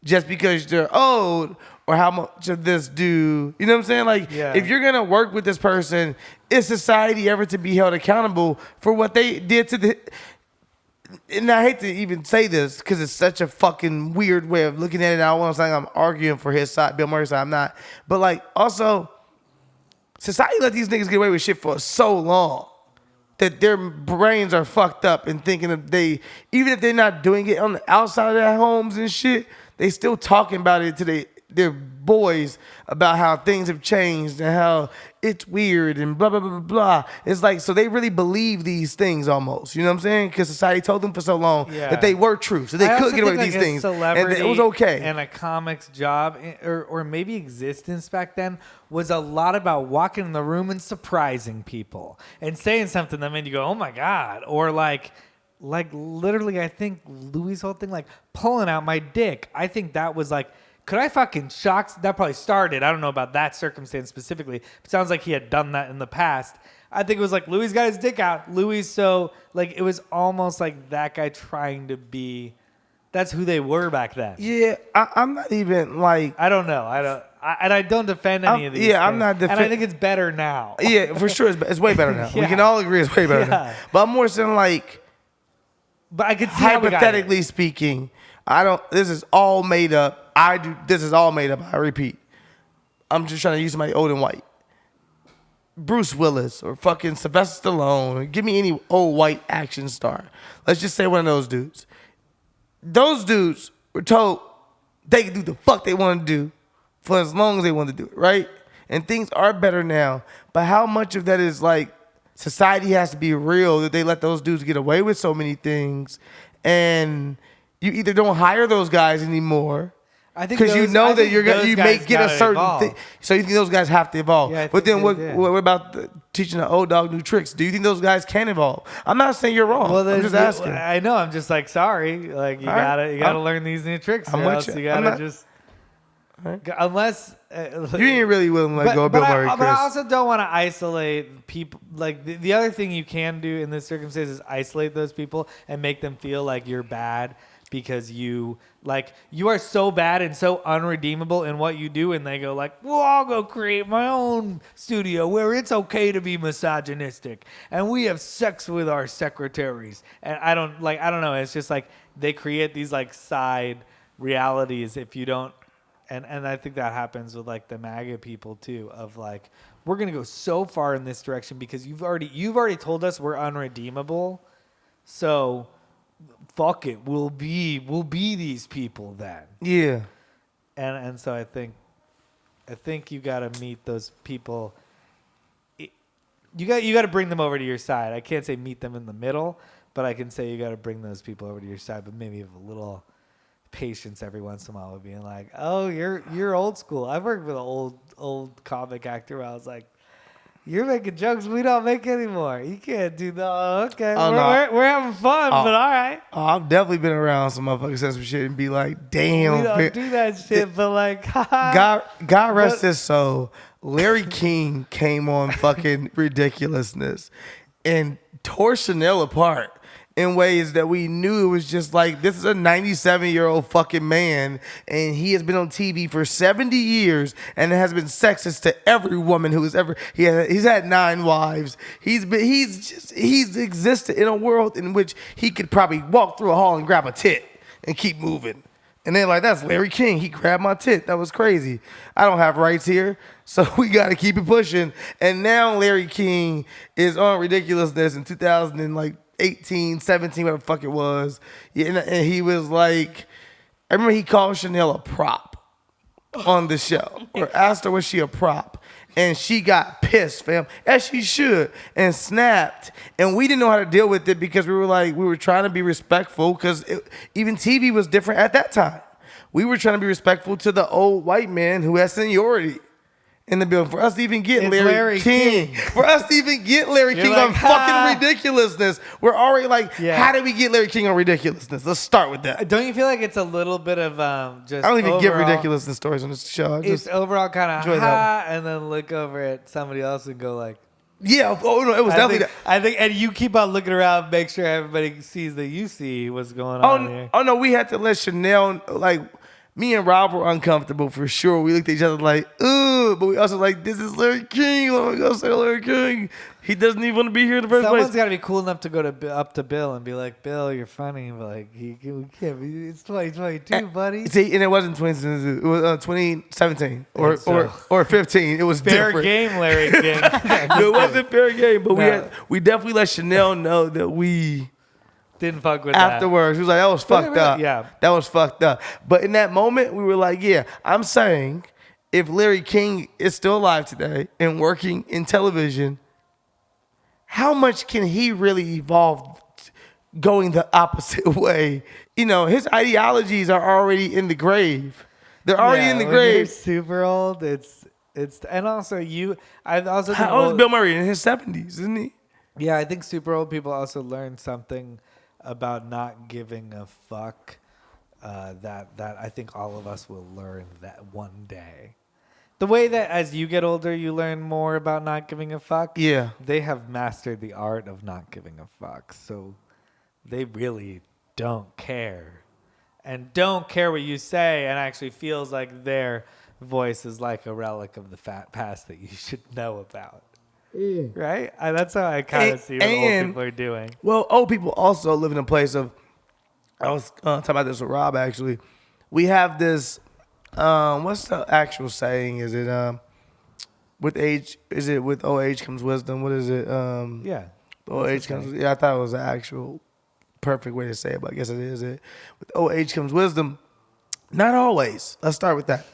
just because they're old, or how much of this do, you know what I'm saying? Like, if you're going to work with this person, is society ever to be held accountable for what they did to the, and I hate to even say this because it's such a fucking weird way of looking at it. I don't want to say I'm arguing for his side, Bill Murray's side, I'm not. But like, also, society let these niggas get away with shit for so long that their brains are fucked up and thinking even if they're not doing it on the outside of their homes and shit, they still talking about it to their boys about how things have changed and how it's weird and blah, blah, blah, blah, blah. It's like, so they really believe these things almost, you know what I'm saying? Because society told them for so long that they were true, so they could get away with these things. And it was okay. And a comic's job, or maybe existence back then, was a lot about walking in the room and surprising people and saying something that made you go, oh my God. Or like literally, I think Louis' whole thing, like pulling out my dick. I think that was like, could I fucking shock? That probably started. I don't know about that circumstance specifically. It sounds like he had done that in the past. I think it was like Louis got his dick out. Louis, so like it was almost like that guy trying to be. That's who they were back then. Yeah, I'm not even like. I don't know. I don't defend any of these. Yeah, things. I'm not defending. And I think it's better now. Yeah, for sure, it's way better now. We can all agree it's way better now. But I'm more saying like. But I could see hypothetically speaking, this is all made up. This is all made up. I repeat. I'm just trying to use somebody old and white. Bruce Willis or fucking Sylvester Stallone, or give me any old white action star. Let's just say one of those dudes. Those dudes were told they could do the fuck they want to do for as long as they want to do it, right? And things are better now. But how much of that is like society has to be real that they let those dudes get away with so many things, and you either don't hire those guys anymore. I think because you know that you may get a certain thing, so you think those guys have to evolve. Yeah, but then what about teaching an old dog new tricks? Do you think those guys can evolve? I'm not saying you're wrong. Well, I'm just asking. I know. I'm just like, sorry. Like you gotta learn these new tricks. I'm with you. You gotta just unless you ain't really willing to let go of Bill Murray. But I also don't want to isolate people. Like the other thing you can do in this circumstance is isolate those people and make them feel like you're bad. Because you are so bad and so unredeemable in what you do, and they go like, well, I'll go create my own studio where it's okay to be misogynistic and we have sex with our secretaries. And I don't know. It's just like they create these like side realities if you don't. And I think that happens with like the MAGA people too, of like, we're gonna go so far in this direction because you've already told us we're unredeemable, so. Fuck it, we'll be these people then. Yeah. And so I think you gotta meet those people. You gotta bring them over to your side. I can't say meet them in the middle, but I can say you gotta bring those people over to your side. But maybe have a little patience every once in a while with being like, oh, you're old school. I've worked with an old comic actor where I was like, you're making jokes we don't make anymore. You can't do that. Okay, we're having fun, but all right. I've definitely been around some motherfuckers say some shit and be like, damn. We don't do that shit, but like, God rest his soul. Larry King came on fucking Ridiculousness and tore Chanel apart in ways that we knew it was just like, this is a 97-year-old fucking man, and he has been on TV for 70 years and has been sexist to every woman who has ever. He's had 9 wives. He's existed in a world in which he could probably walk through a hall and grab a tit and keep moving. And they're like, that's Larry King. He grabbed my tit. That was crazy. I don't have rights here, so we got to keep it pushing. And now Larry King is on ridiculousness in 2018, 17, whatever the fuck it was. Yeah, and he was like, I remember he called Chanel a prop on the show, or asked her was she a prop. And she got pissed, fam, as she should, and snapped. And we didn't know how to deal with it because we were trying to be respectful because even TV was different at that time. We were trying to be respectful to the old white man who has seniority in the building. For us to even get Larry King. For us to even get Larry King on fucking ridiculousness. We're already like, how did we get Larry King on ridiculousness? Let's start with that. Don't you feel like it's a little bit of just I don't even overall, give ridiculousness stories on this show. It's overall kind of and then look over at somebody else and go like, yeah, oh no, it was definitely I think, and you keep on looking around, make sure everybody sees that you see what's going on here. Oh no, we had to let Chanel, like, me and Rob were uncomfortable for sure. We looked at each other like, ugh, but we also like, this is Larry King. Let me go say Larry King. He doesn't even want to be here in the first place. Someone's got to be cool enough to go up to Bill and be like, Bill, you're funny. But like, we can't be, it's 2022, buddy. See, and it wasn't 2017. It was 2017 or 15. It was fair different. Game, Larry King. It wasn't fair game, but we definitely let Chanel know that we didn't fuck with afterwards. That. He was like, that was fucked up. Yeah. That was fucked up. But in that moment, we were like, yeah, I'm saying if Larry King is still alive today and working in television, how much can he really evolve going the opposite way? You know, his ideologies are already in the grave. They're already in the grave. You're super old. It's and also I also think how old is Bill Murray? In his 70s, isn't he? Yeah, I think super old people also learn something about not giving a fuck that I think all of us will learn that one day. The way that as you get older, you learn more about not giving a fuck. Yeah. They have mastered the art of not giving a fuck. So they really don't care. And don't care what you say, and actually feels like their voice is like a relic of the past that you should know about. Right? That's how I kind of see what old people are doing. Well, old people also live in a place of, I was talking about this with Rob, actually. We have this, what's the actual saying? Is it, with age, is it with old age comes wisdom? What is it? Yeah. Old age comes, yeah, I thought it was the actual perfect way to say it, but I guess it is it. With old age comes wisdom. Not always. Let's start with that.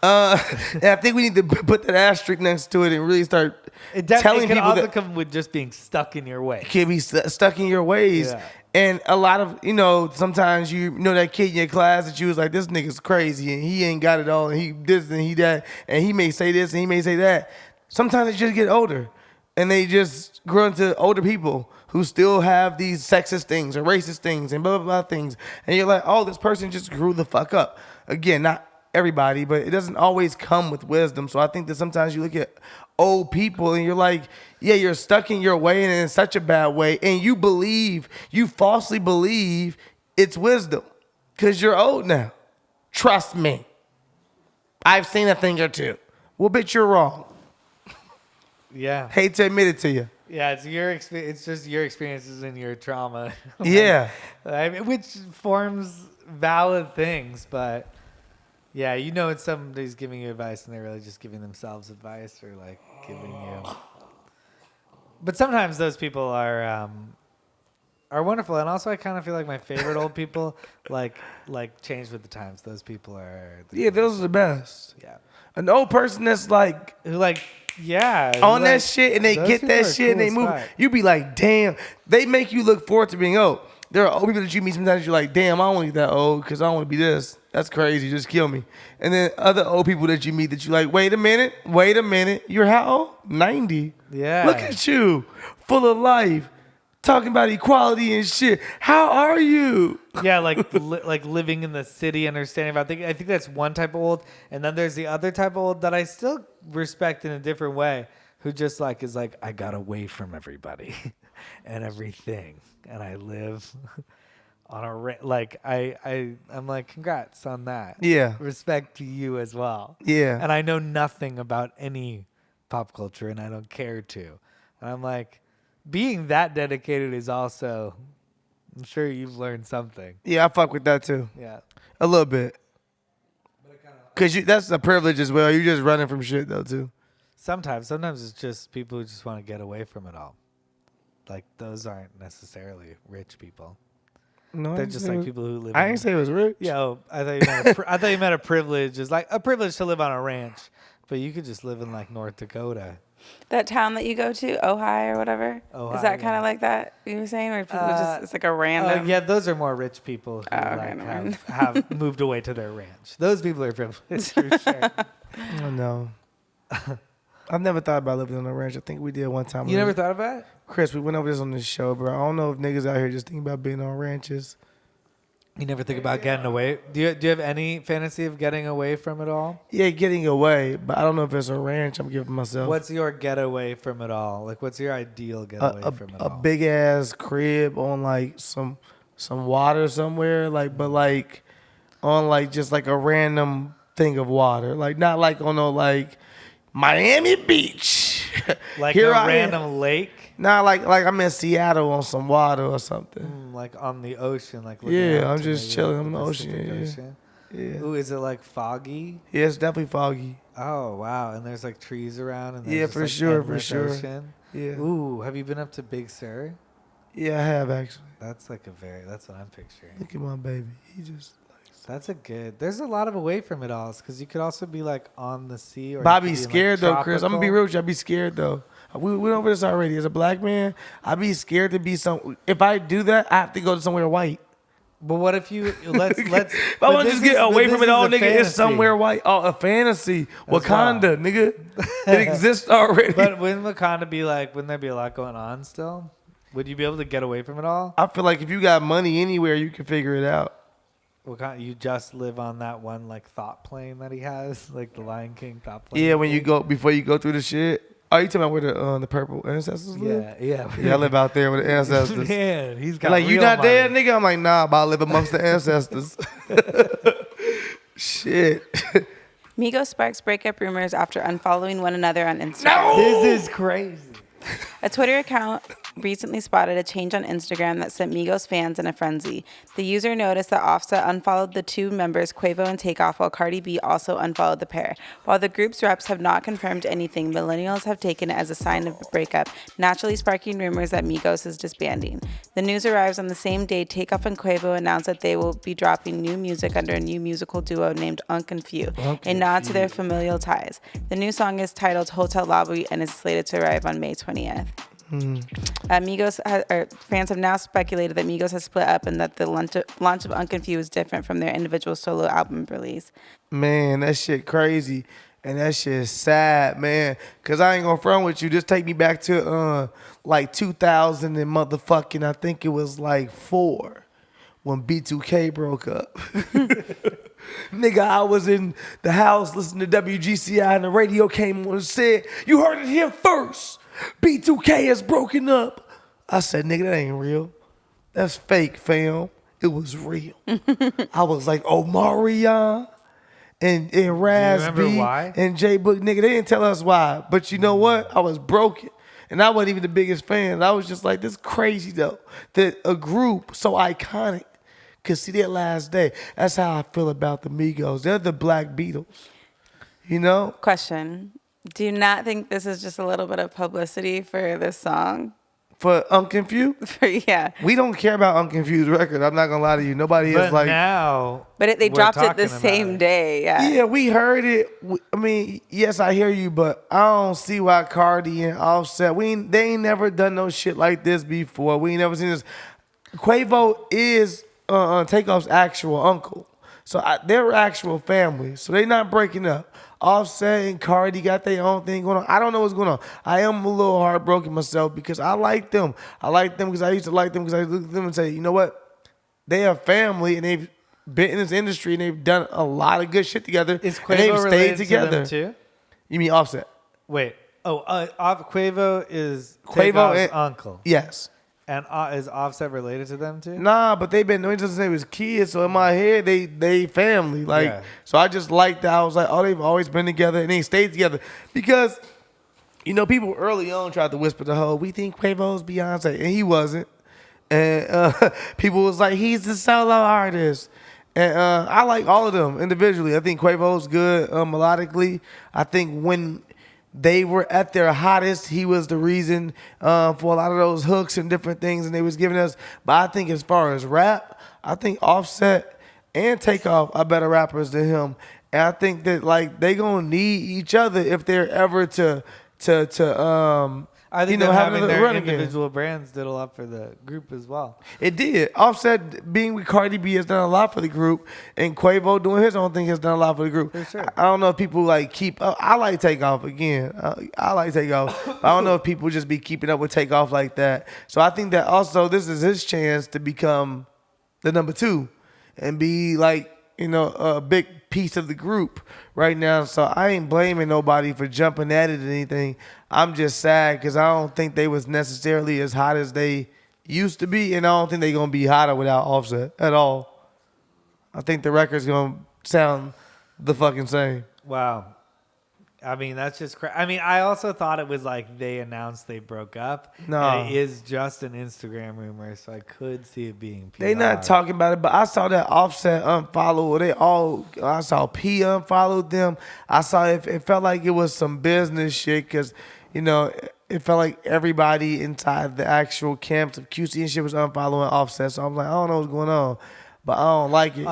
And I think we need to put that asterisk next to it and really start telling people. It can people also that come with just being stuck in your way. Can be stuck in your ways. Yeah. And a lot of, sometimes you know that kid in your class that you was like, this nigga's crazy and he ain't got it all and he this and he that and he may say this and he may say that. Sometimes they just get older and they just grow into older people who still have these sexist things or racist things and blah, blah, blah things. And you're like, oh, this person just grew the fuck up. Again, not everybody, but it doesn't always come with wisdom. So I think that sometimes you look at old people and you're like, yeah, you're stuck in your way and in such a bad way. And you falsely believe it's wisdom because you're old now. Trust me. I've seen a thing or two. Well, bitch, you're wrong. Yeah. Hate to admit it to you. Yeah, it's just your experiences and your trauma. Yeah. I mean, which forms valid things, but yeah, it's somebody's giving you advice and they're really just giving themselves advice or like giving you. But sometimes those people are wonderful, and also I kind of feel like my favorite old people like change with the times. Those people are those are the best. Yeah, an old person that's like who like. Yeah. On that shit and they get that shit and they move. You be like, damn. They make you look forward to being old. There are old people that you meet sometimes you're like, damn, I don't want to be that old because I don't want to be this. That's crazy. Just kill me. And then other old people that you meet that you're like, wait a minute. You're how old? 90. Yeah. Look at you. Full of life. Talking about equality and shit. How are you? Yeah, like living in the city, understanding about things. I think that's one type of old, and then there's the other type of old that I still respect in a different way, who just like is like, I got away from everybody. and everything, and I live on a like I'm like, congrats on that. Yeah. Respect to you as well. Yeah. And I know nothing about any pop culture, and I don't care to. And I'm like, being that dedicated is also, I'm sure you've learned something. Yeah, I fuck with that too. Yeah. A little bit. Cause that's a privilege as well. You're just running from shit though too. Sometimes it's just people who just want to get away from it all. Like those aren't necessarily rich people. No, They're just like people who live. I ain't say it was rich. Yo, I thought you meant I thought you meant a privilege. Is like a privilege to live on a ranch, but you could just live in like North Dakota. That town that you go to, Ojai or whatever, Ojai, is that kind yeah. of like that you were saying, or people just it's like a random? Yeah, those are more rich people who okay, like never mind. have moved away to their ranch. Those people are privileged for sure. Oh no. I've never thought about living on a ranch. I think we did one time. You never thought about it? Chris, we went over this on this show, bro. I don't know if niggas out here just think about being on ranches. You never think about getting away? Do you have any fantasy of getting away from it all? Yeah, getting away, but I don't know if it's a ranch I'm giving myself. What's your getaway from it all? Like, what's your ideal getaway from it all? A big ass crib on like some water somewhere, like, but like on like just like a random thing of water, like not like on no like Miami Beach, Like Here a I am. random lake? Not like I'm in Seattle on some water or something. Like on the ocean, like looking Yeah, out I'm to just maybe, chilling like, on the ocean, Pacific yeah. Ocean. Yeah, Ooh, is it like foggy? yeah, it's definitely foggy. Oh wow, and there's like trees around, and there's Yeah, just, for like, sure, for endless sure. Ocean. Yeah, Ooh, have you been up to Big Sur? yeah, I have actually. That's like that's what I'm picturing. Look at my baby. He just. That's a good. There's a lot of away from it all, because you could also be like on the sea. Or Bobby you could be in, scared like, though, Chris. I'm gonna be tropical. real with you. I be scared though. We went over this already. As a black man, I be scared to be some. If I do that, I have to go to somewhere white. But what if you let's? If I want to just get away from it all, nigga, it's somewhere white. Oh, a fantasy. That's Wakanda, nigga. It exists already. But wouldn't Wakanda be like? Wouldn't there be a lot going on still? Would you be able to get away from it all? I feel like if you got money anywhere, you can figure it out. Wakanda, you just live on that one like thought plane that he has, like the Lion King thought plane. Yeah, when you go before you go through the shit. Oh, you talking about where the purple ancestors live? Yeah. Yeah, I live out there with the ancestors. Man, he's got Like, you real not money. there, nigga? I'm like, nah, but I live amongst the ancestors. Shit. Migos sparks breakup rumors after unfollowing one another on Instagram. This is crazy. A Twitter account recently spotted a change on Instagram that sent Migos fans in a frenzy. The user noticed that Offset unfollowed the two members, Quavo and Takeoff, while Cardi B also unfollowed the pair. While the group's reps have not confirmed anything, millennials have taken it as a sign of a breakup, naturally sparking rumors that Migos is disbanding. The news arrives on the same day Takeoff and Quavo announced that they will be dropping new music under a new musical duo named Few, a nod to their familial ties. The new song is titled Hotel Lobby and is slated to arrive on May 20th. Fans have now speculated that Migos has split up and that the launch of Unconfused is different from their individual solo album release. Man, that shit crazy. And that shit sad, man. Cause I ain't gonna front with you. Just take me back to like 2000 and motherfucking, I think it was like 4 when B2K broke up. Nigga, I was in the house listening to WGCI and the radio came on and said, "You heard it here first. B2K has broken up." I said, nigga, that ain't real. That's fake, fam. It was real. I was like, Omarion and Raz remember B why? and J Book, nigga, they didn't tell us why. But you know what? I was broken. And I wasn't even the biggest fan. I was just like, this crazy though. That a group so iconic could see their last day. That's how I feel about the Migos. They're the Black Beatles. You know? Question. Do you not think this is just a little bit of publicity for this song? For Unconfused? Yeah. We don't care about Unconfused record. I'm not gonna lie to you. Nobody But is like. now, But they we're dropped it talking the about same it. day. Yeah. Yeah, we heard it. I mean, yes, I hear you, but I don't see why Cardi and Offset. They ain't never done no shit like this before. We ain't never seen this. Quavo is Takeoff's actual uncle, so they're actual family. So they not breaking up. Offset and Cardi got their own thing going on. I don't know what's going on. I am a little heartbroken myself because I like them. I like them because I used to like them because I look at them and say, you know what? They are family and they've been in this industry and they've done a lot of good shit together. Is and they've Quavo stayed related together. to them too? You mean Offset? Wait. Quavo is Quavo Takeoff's and- uncle. Yes. And is Offset related to them too? Nah, but they've been doing since they was kids. So in my head, they family. Like, Yeah. so I just liked that. I was like, oh, they've always been together and they stayed together because, people early on tried to whisper the whole, we think Quavo's Beyonce, and he wasn't. And people was like, he's the solo artist. And I like all of them individually. I think Quavo's good melodically. I think when they were at their hottest, he was the reason for a lot of those hooks and different things and they was giving us. But I think as far as rap, I think Offset and Takeoff are better rappers than him. And I think that like they gonna need each other if they're ever to I think have having another their run again. individual brands did a lot for the group as well. It did. Offset being with Cardi B has done a lot for the group, and Quavo doing his own thing has done a lot for the group. For sure. I don't know if people like keep. I like Takeoff again. I like Takeoff. I don't know if people just be keeping up with Takeoff like that. So I think that also this is his chance to become the number 2 and be like a big piece of the group right now. So I ain't blaming nobody for jumping at it or anything. I'm just sad because I don't think they was necessarily as hot as they used to be, and I don't think they gonna be hotter without Offset at all. I think the record's gonna sound the fucking same. Wow. I mean, that's just crazy. I mean, I also thought it was like they announced they broke up. No. And it is just an Instagram rumor, so I could see it being PR. They not talking about it, but I saw that Offset unfollow. I saw P unfollowed them. I saw it felt like it was some business shit because, it felt like everybody inside the actual camps of QC and shit was unfollowing Offset. So I'm like, I don't know what's going on, but I don't like it.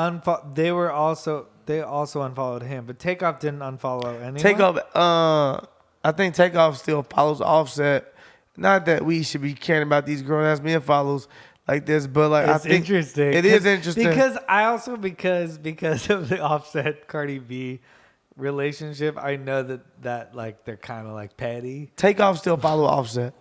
They also unfollowed him, but Takeoff didn't unfollow anyone. Takeoff, I think Takeoff still follows Offset. Not that we should be caring about these grown ass men follows like this, but like It's I think interesting. it is interesting because I also because of the Offset Cardi B relationship, I know that like they're kind of like petty. Takeoff still follow Offset.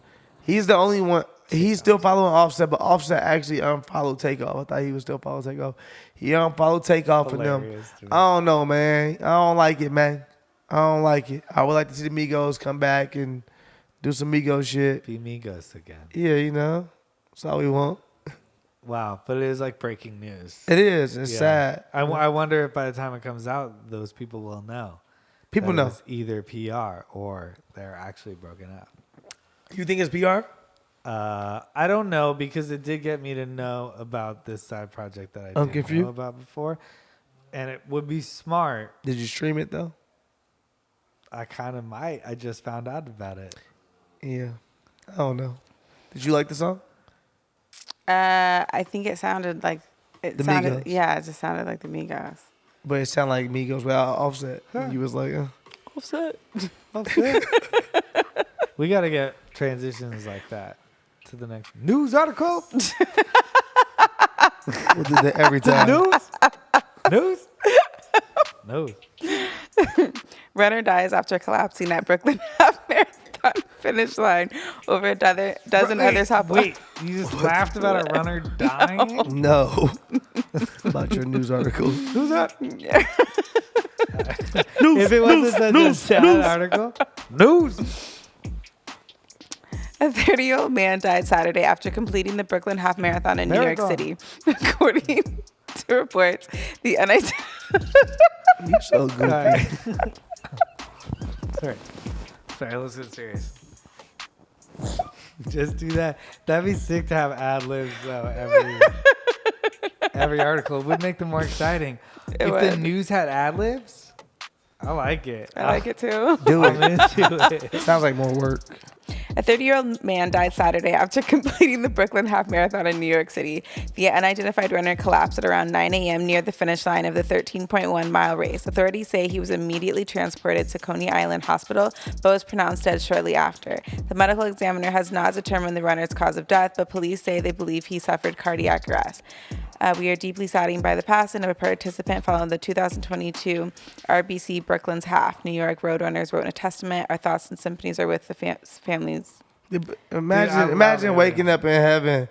He's the only one. He's still following Offset, but Offset actually unfollowed Takeoff. I thought he was still following Takeoff. He unfollowed Takeoff for them. Hilarious to me. I don't know, man. I don't like it, man. I don't like it. I would like to see the Migos come back and do some Migos shit. Be Migos again. Yeah, that's all we want. Wow, but it is like breaking news. It is. It's sad. I wonder if by the time it comes out, those people will know. People that it know. was either PR or they're actually broken up. You think it's PR? I don't know because it did get me to know about this side project that I didn't Unconfused? know about before, and it would be smart. Did you stream it though? I kind of might. I just found out about it. Yeah. I don't know. Did you like the song? I think it sounded like The Migos. Yeah, it just sounded like the Migos. But it sounded like Migos without Offset. You was like, Offset. We got to get transitions like that to the next news article. we'll do that every time. News. Runner dies after collapsing at Brooklyn Half Marathon finish line. Over a dozen others hop on. Wait, you just laughed about a runner dying? No. About your news article. Who's that? News, If it wasn't such a sad article. News. A 30-year-old man died Saturday after completing the Brooklyn Half Marathon in New York City. According to reports, the You're so good. Sorry, let's get serious. Just do that. That'd be sick to have ad libs though. Every article would make them more exciting. If the news had ad libs, I like it. I like it too. Do I'm it. into it. Sounds like more work. A 30-year-old man died Saturday after completing the Brooklyn Half Marathon in New York City. The unidentified runner collapsed at around 9 a.m. near the finish line of the 13.1-mile race. Authorities say he was immediately transported to Coney Island Hospital, but was pronounced dead shortly after. The medical examiner has not determined the runner's cause of death, but police say they believe he suffered cardiac arrest. We are deeply saddened by the passing of a participant following the 2022 RBC Brooklyn's Half. New York Roadrunners wrote in a testament, "Our thoughts and sympathies are with the families." Imagine waking up in heaven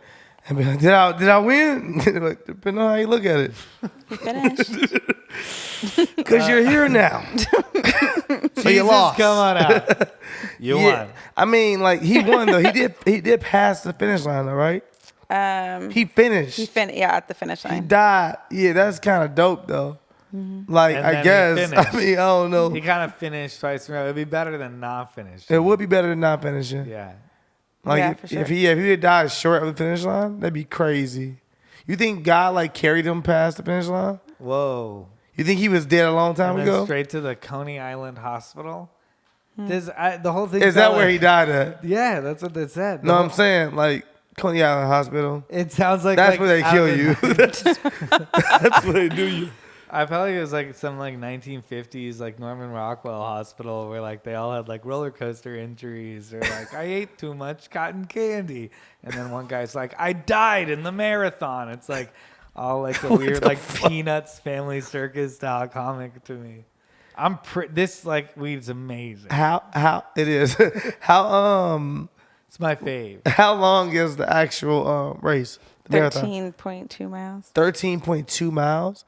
and be like, did I win? Like, depending on how you look at it. We finished. Because you're here now. So you lost. Come on out. You won. I mean, like he won though. He did pass the finish line though, right? He finished. At the finish line. He died. Yeah, that's kind of dope though. Like And I then guess. he I finished. mean, I don't know. He kind of finished twice in a row. It'd be better than not finish. It would be better than not finishing. Yeah. Like Yeah, if, for sure. if he had died short of the finish line, that'd be crazy. You think God like carried him past the finish line? Whoa. You think he was dead a long time And then ago? straight to the Coney Island Hospital. The whole thing. Is that where he died at? Yeah, that's what they said. No, I'm saying like Coney Island Hospital. It sounds like That's like where they out kill of- you. That's where they do you. I felt like it was like some like 1950s like Norman Rockwell hospital where like they all had like roller coaster injuries or like I ate too much cotton candy, and then one guy's like I died in the marathon. It's like all like a weird like Peanuts Family Circus style comic to me. This like weed's amazing. How it is? How It's my fave. how long is the actual race? The marathon? 13.2 miles. 13.2 miles.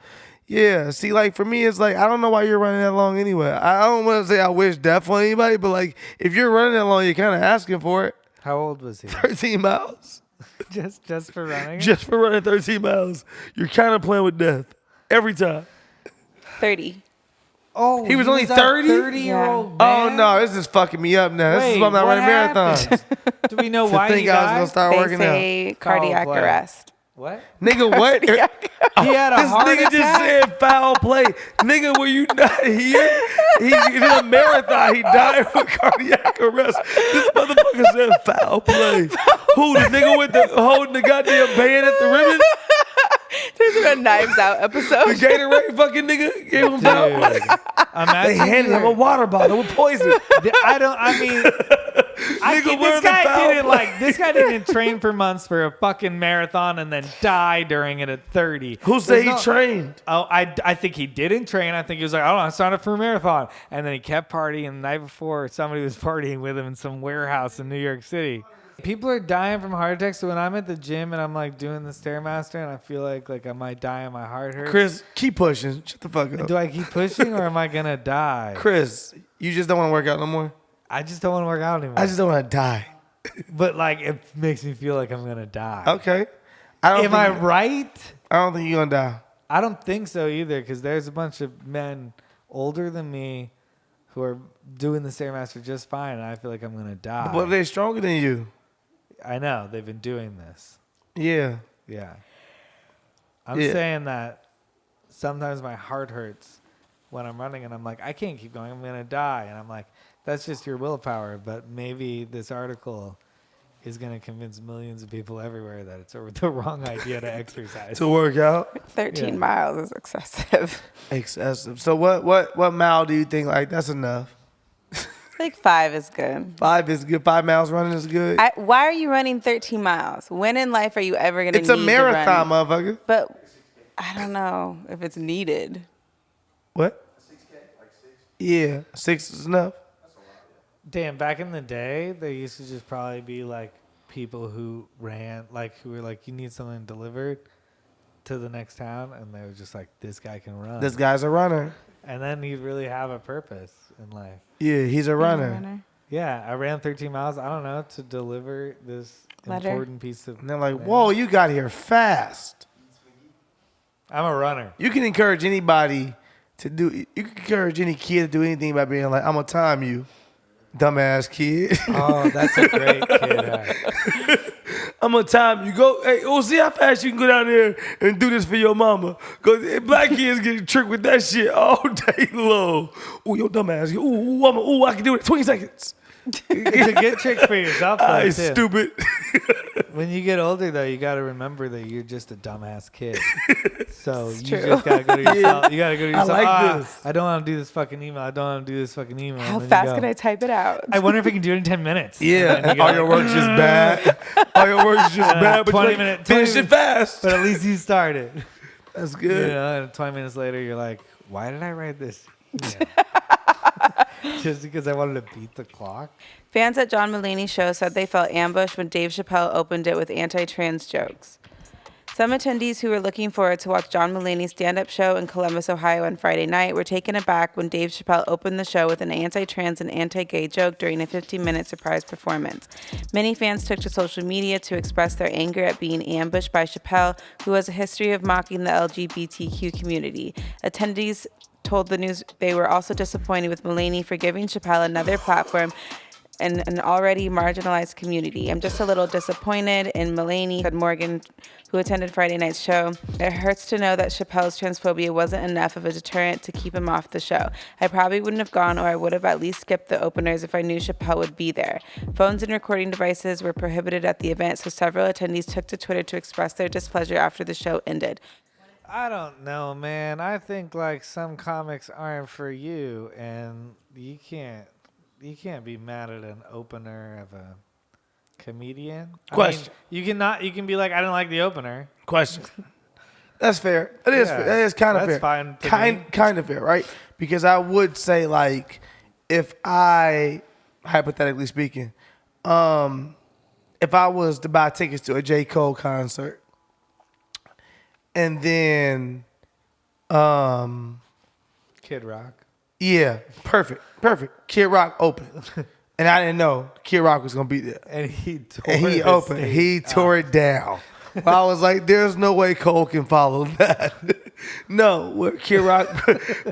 Yeah, see, like for me, it's like I don't know why you're running that long anyway. I don't want to say I wish death on anybody, but like if you're running that long, you're kind of asking for it. How old was he? 13 miles, just for running? just for running 13 miles, you're kind of playing with death every time. 30. Oh, He was only a 30? 30-year-old Oh man? no, this is fucking me up now. This is why I'm not what running happened? marathons. Do we know To why think he I was died? gonna start They working out. say cardiac play. arrest. What? Nigga, what? He had a This heart nigga attack? just said foul play. Nigga, were you not here? He did a marathon. He died with cardiac arrest. This motherfucker said foul play. Who, the nigga with the holding the goddamn band at the ribbon? There's a Knives Out The episode. Gatorade fucking nigga gave him foul play. Dude, They imagine handed him a water bottle with poison. I mean, Nigga, where the foul play? this guy didn't train for months for a fucking marathon and then die during it at 30. Who said There's he trained? Oh, I think he didn't train. I think he was like, I don't know, I signed up for a marathon. And then he kept partying. The night before, somebody was partying with him in some warehouse in New York City. People are dying from heart attacks. So when I'm at the gym and I'm like doing the Stairmaster and I feel like I might die and my heart hurts. Chris, keep pushing. Shut the fuck up. Do I keep pushing or am I going to die? Chris, you just don't want to work out no more? I just don't want to work out anymore. I just don't want to die. But like it makes me feel like I'm going to die. Okay. Am I right? I don't think you're going to die. I don't think so either because there's a bunch of men older than me who are doing the Stairmaster just fine and I feel like I'm going to die. But they're stronger than you. I know. They've been doing this. Yeah. Yeah. I'm Yeah. saying that sometimes my heart hurts when I'm running and I'm like, I can't keep going. I'm going to die. And I'm like, that's just your willpower. But maybe this article is going to convince millions of people everywhere that it's the wrong idea to exercise. To work out? 13 miles is excessive. Excessive. So what mile do you think like that's enough? Like 5 is good. 5 is good. 5 miles running is good. Why are you running 13 miles? When in life are you ever going to need It's a marathon, to run? motherfucker. But I don't know if it's needed. What? 6K? Like 6? Yeah, 6 is enough. Damn, back in the day, there used to just probably be like people who ran, like who were like, you need something delivered to the next town. And they were just like, this guy can run. This guy's a runner. And then he'd really have a purpose in life. Yeah, he's a runner. Yeah, I ran 13 miles, I don't know, to deliver this Letter. important piece of And they're like, mail. whoa, you got here fast. I'm a runner. You can encourage anybody to do, you can encourage any kid to do anything by being like, I'm going to time you, dumbass kid. Oh, that's a great kid hack. I'm going to time you. Go, hey, we'll see how fast you can go down there and do this for your mama. Because black kids get tricked with that shit all day long. Ooh, your dumbass. Ooh, I can do it in 20 seconds. It's a good trick for yourself, though, I too. stupid. When you get older, though, you got to remember that you're just a dumbass kid. So you true. just got to go to yourself. You got to go to yourself. like this. I don't want to do this fucking email. I don't want to do this fucking email. How And then fast you go, can I type it out? I wonder if I can do it in 10 minutes. Yeah, And then you all go, your work's just bad. All your work's just bad, but 20 you minutes, finish 20 it fast. But at least you started. That's You good. know, and 20 minutes later, you're like, why did I write this? Just because I wanted to beat the clock? Fans at John Mulaney's show said they felt ambushed when Dave Chappelle opened it with anti-trans jokes. Some attendees who were looking forward to watch John Mulaney's stand-up show in Columbus, Ohio on Friday night were taken aback when Dave Chappelle opened the show with an anti-trans and anti-gay joke during a 15-minute surprise performance. Many fans took to social media to express their anger at being ambushed by Chappelle, who has a history of mocking the LGBTQ community. Attendees told the news they were also disappointed with Mulaney for giving Chappelle another platform in an already marginalized community. I'm just a little disappointed in Mulaney, said Morgan, who attended Friday night's show. It hurts to know that Chappelle's transphobia wasn't enough of a deterrent to keep him off the show. I probably wouldn't have gone, or I would have at least skipped the openers if I knew Chappelle would be there. Phones and recording devices were prohibited at the event, so several attendees took to Twitter to express their displeasure after the show ended. I don't know, man. I think like some comics aren't for you, and you can't be mad at an opener of a comedian. Question. I mean, you can be like, I don't like the opener. Question. That's fair. It is. Yeah, Fair. That is kind of fair. that's fine to me. Kind of fair, right? Because I would say, like, if I, hypothetically speaking, if I was to buy tickets to a J. Cole concert, and then, Kid Rock. yeah, perfect. Kid Rock opened, and I didn't know Kid Rock was gonna be there. And he tore And he the opened. stage He tore it down. Well, I was like, "There's no way Cole can follow that." No, where Kid Rock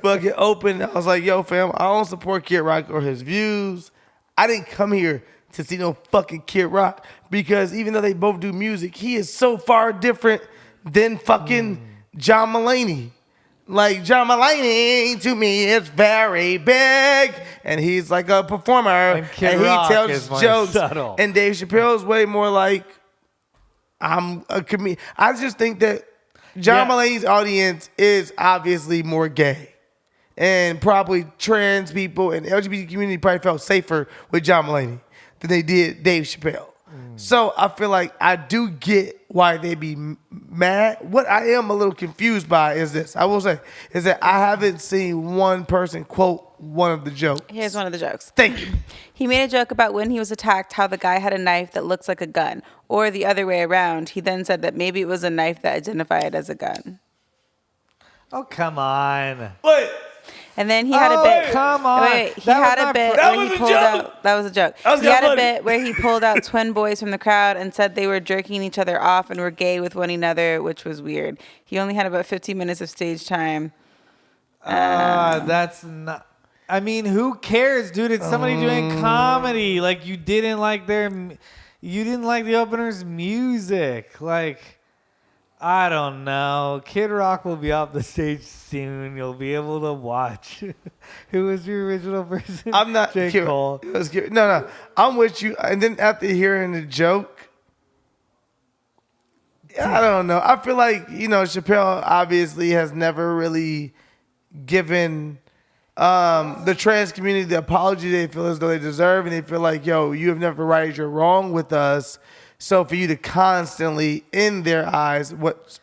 fucking opened, I was like, "Yo, fam, I don't support Kid Rock or his views. I didn't come here to see no fucking Kid Rock because even though they both do music, he is so far different than fucking John Mulaney." Like, John Mulaney, to me, is very big. And he's like a performer. And Kid he Rock tells is more jokes. subtle. And Dave Chappelle's way more like, I'm a comedian. I just think that John Mulaney's audience is obviously more gay. And probably trans people and the LGBT community probably felt safer with John Mulaney than they did Dave Chappelle. So I feel like I do get why they be mad. What I am a little confused by is this. I will say is that I haven't seen one person quote one of the jokes. Here's one of the jokes. Thank you. He made a joke about when he was attacked, how the guy had a knife that looks like a gun, or the other way around. He then said that maybe it was a knife that identified as a gun. Oh, come on. Wait. And then he had a bit. Come on. Wait, he That had was a not bit That where was he a pulled joke. out. That was a joke. That was He had kinda a funny. bit where he pulled out twin boys from the crowd and said they were jerking each other off and were gay with one another, which was weird. He only had about 15 minutes of stage time. That's not. I mean, who cares, dude? It's somebody doing comedy. Like, you didn't like the opener's music. Like, I don't know. Kid Rock will be off the stage soon. You'll be able to watch. Who was your original person? I'm not J. Kid- Cole. it was Kid- No. I'm with you. And then after hearing the joke, I don't know. I feel like, Chappelle obviously has never really given the trans community the apology they feel as though they deserve, and they feel like, yo, you have never righted your wrong with us. So for you to constantly, in their eyes,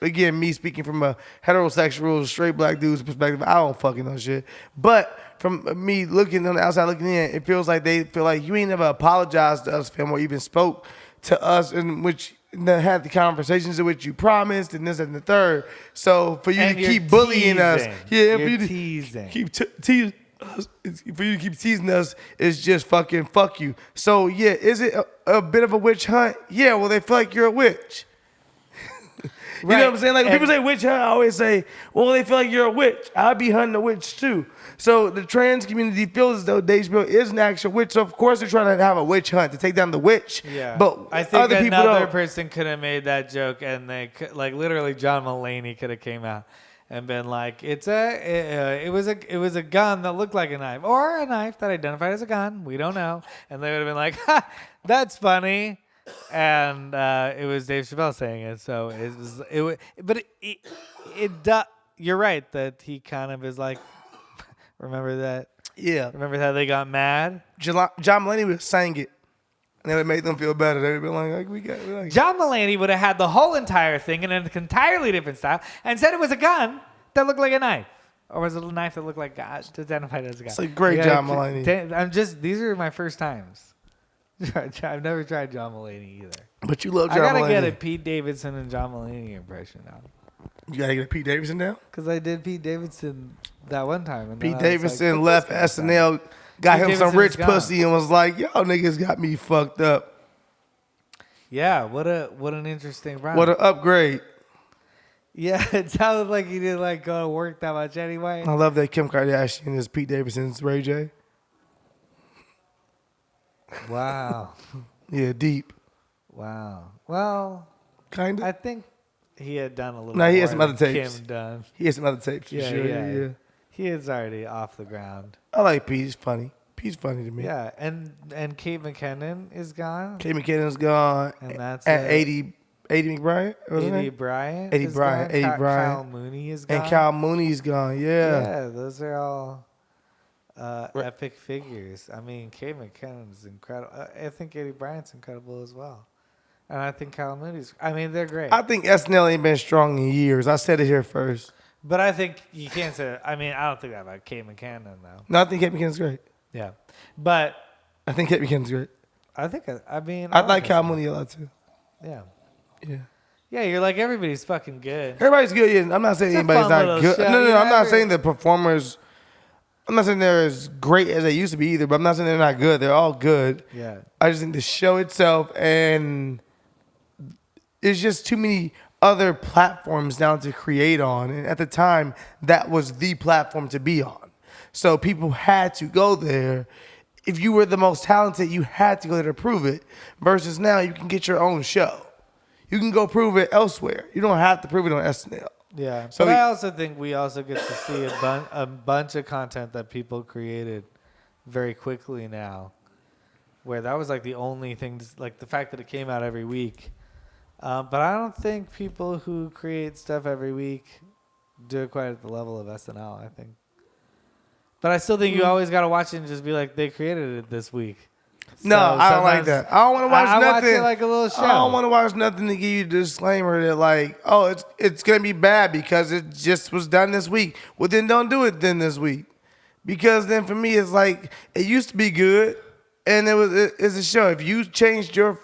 again, me speaking from a heterosexual, straight black dude's perspective, I don't fucking know shit. But from me looking on the outside, looking in, it feels like they feel like you ain't never apologized to us, fam, or even spoke to us, in which had the conversations in which you promised, and this and the third. So for you And to you're keep bullying us, teasing. for you to Teasing. keep teasing us, for you to keep teasing us is just fucking fuck you. So yeah, is it a bit of a witch hunt? Yeah, well they feel like you're a witch. You know what I'm saying? Like when people say witch hunt, I always say, well, they feel like you're a witch. I'd be hunting a witch too. So the trans community feels as though Dave Chappelle is an actual witch. So of course they're trying to have a witch hunt to take down the witch. Yeah, But I think other people another don't. person could have made that joke, and they could, like literally John Mulaney could have came out and been like, it was a gun that looked like a knife, or a knife that identified as a gun. We don't know, and they would have been like, ha, that's funny. And it was Dave Chappelle saying it, so you're right that he kind of is like, remember that? Yeah. Remember how they got mad? John Mulaney would have sang it, and it would make them feel better. They would be like we like John Mulaney would have had the whole entire thing in an entirely different style and said it was a gun that looked like a knife. Or was it a knife that looked like God, identified as a gun? It's a great John Mulaney. These are my first times. I've never tried John Mulaney either. But you love I John gotta Mulaney. get a Pete Davidson and John Mulaney impression now. You gotta get a Pete Davidson down? Because I did Pete Davidson that one time. And then Pete I was Davidson like, left "Fuck this guy." SNL, got Pete him some Davidson's rich gone. pussy and was like, y'all niggas got me fucked up. Yeah, what an interesting run. What an upgrade. Yeah, it sounded like he didn't like go to work that much anyway. I love that Kim Kardashian is Pete Davidson's Ray J. Wow. Yeah, deep. Wow. Well, Kind I of. think he had done a little No, more he had some other than tapes. Kim done. He has some other tapes for Yeah, sure. yeah. Yeah. He is already off the ground. I like Pete. He's funny. Pete's funny to me. Yeah, and Kate McKinnon is gone. Kate McKinnon's gone. And that's at it. 80 McBride. What's his 80 name? Bryant. 80 is Bryant, gone. 80 Bryant. Kyle Mooney is gone. And Kyle Mooney's gone. Yeah. Yeah, those are all epic figures. I mean, Kate McKinnon is incredible. I think 80 Bryant's incredible as well. And I think Kyle Mooney's. I mean, they're great. I think SNL ain't been strong in years. I said it here first. But I think you can't say that. I mean, I don't think that about Kate McKinnon, though. No, I think Kate McKinnon's great. Yeah. But I think Kate McKinnon's great. I think, I mean, I like us. Kyle Mooney a lot too. Yeah. Yeah. Yeah, you're like, everybody's fucking good. Everybody's good. Yeah, I'm not saying It's a anybody's fun not little good. show. No, You I'm not never- saying the performers. I'm not saying they're as great as they used to be either. But I'm not saying they're not good. They're all good. Yeah. I just think the show itself and there's just too many other platforms now to create on. And at the time, that was the platform to be on. So people had to go there. If you were the most talented, you had to go there to prove it. Versus now, you can get your own show. You can go prove it elsewhere. You don't have to prove it on SNL. Yeah. So But I also think we also get to see a bunch of content that people created very quickly now, where that was like the only thing, like the fact that it came out every week. But I don't think people who create stuff every week do it quite at the level of SNL, I think. But I still think you always got to watch it and just be like, they created it this week. No, So I don't like sometimes that. I don't want to watch I nothing. watch it like a little show. I don't want to watch nothing to give you a disclaimer that like, oh, it's gonna be bad because it just was done this week. Well, then don't do it then this week, because then for me it's like it used to be good, and it's a show. If you changed your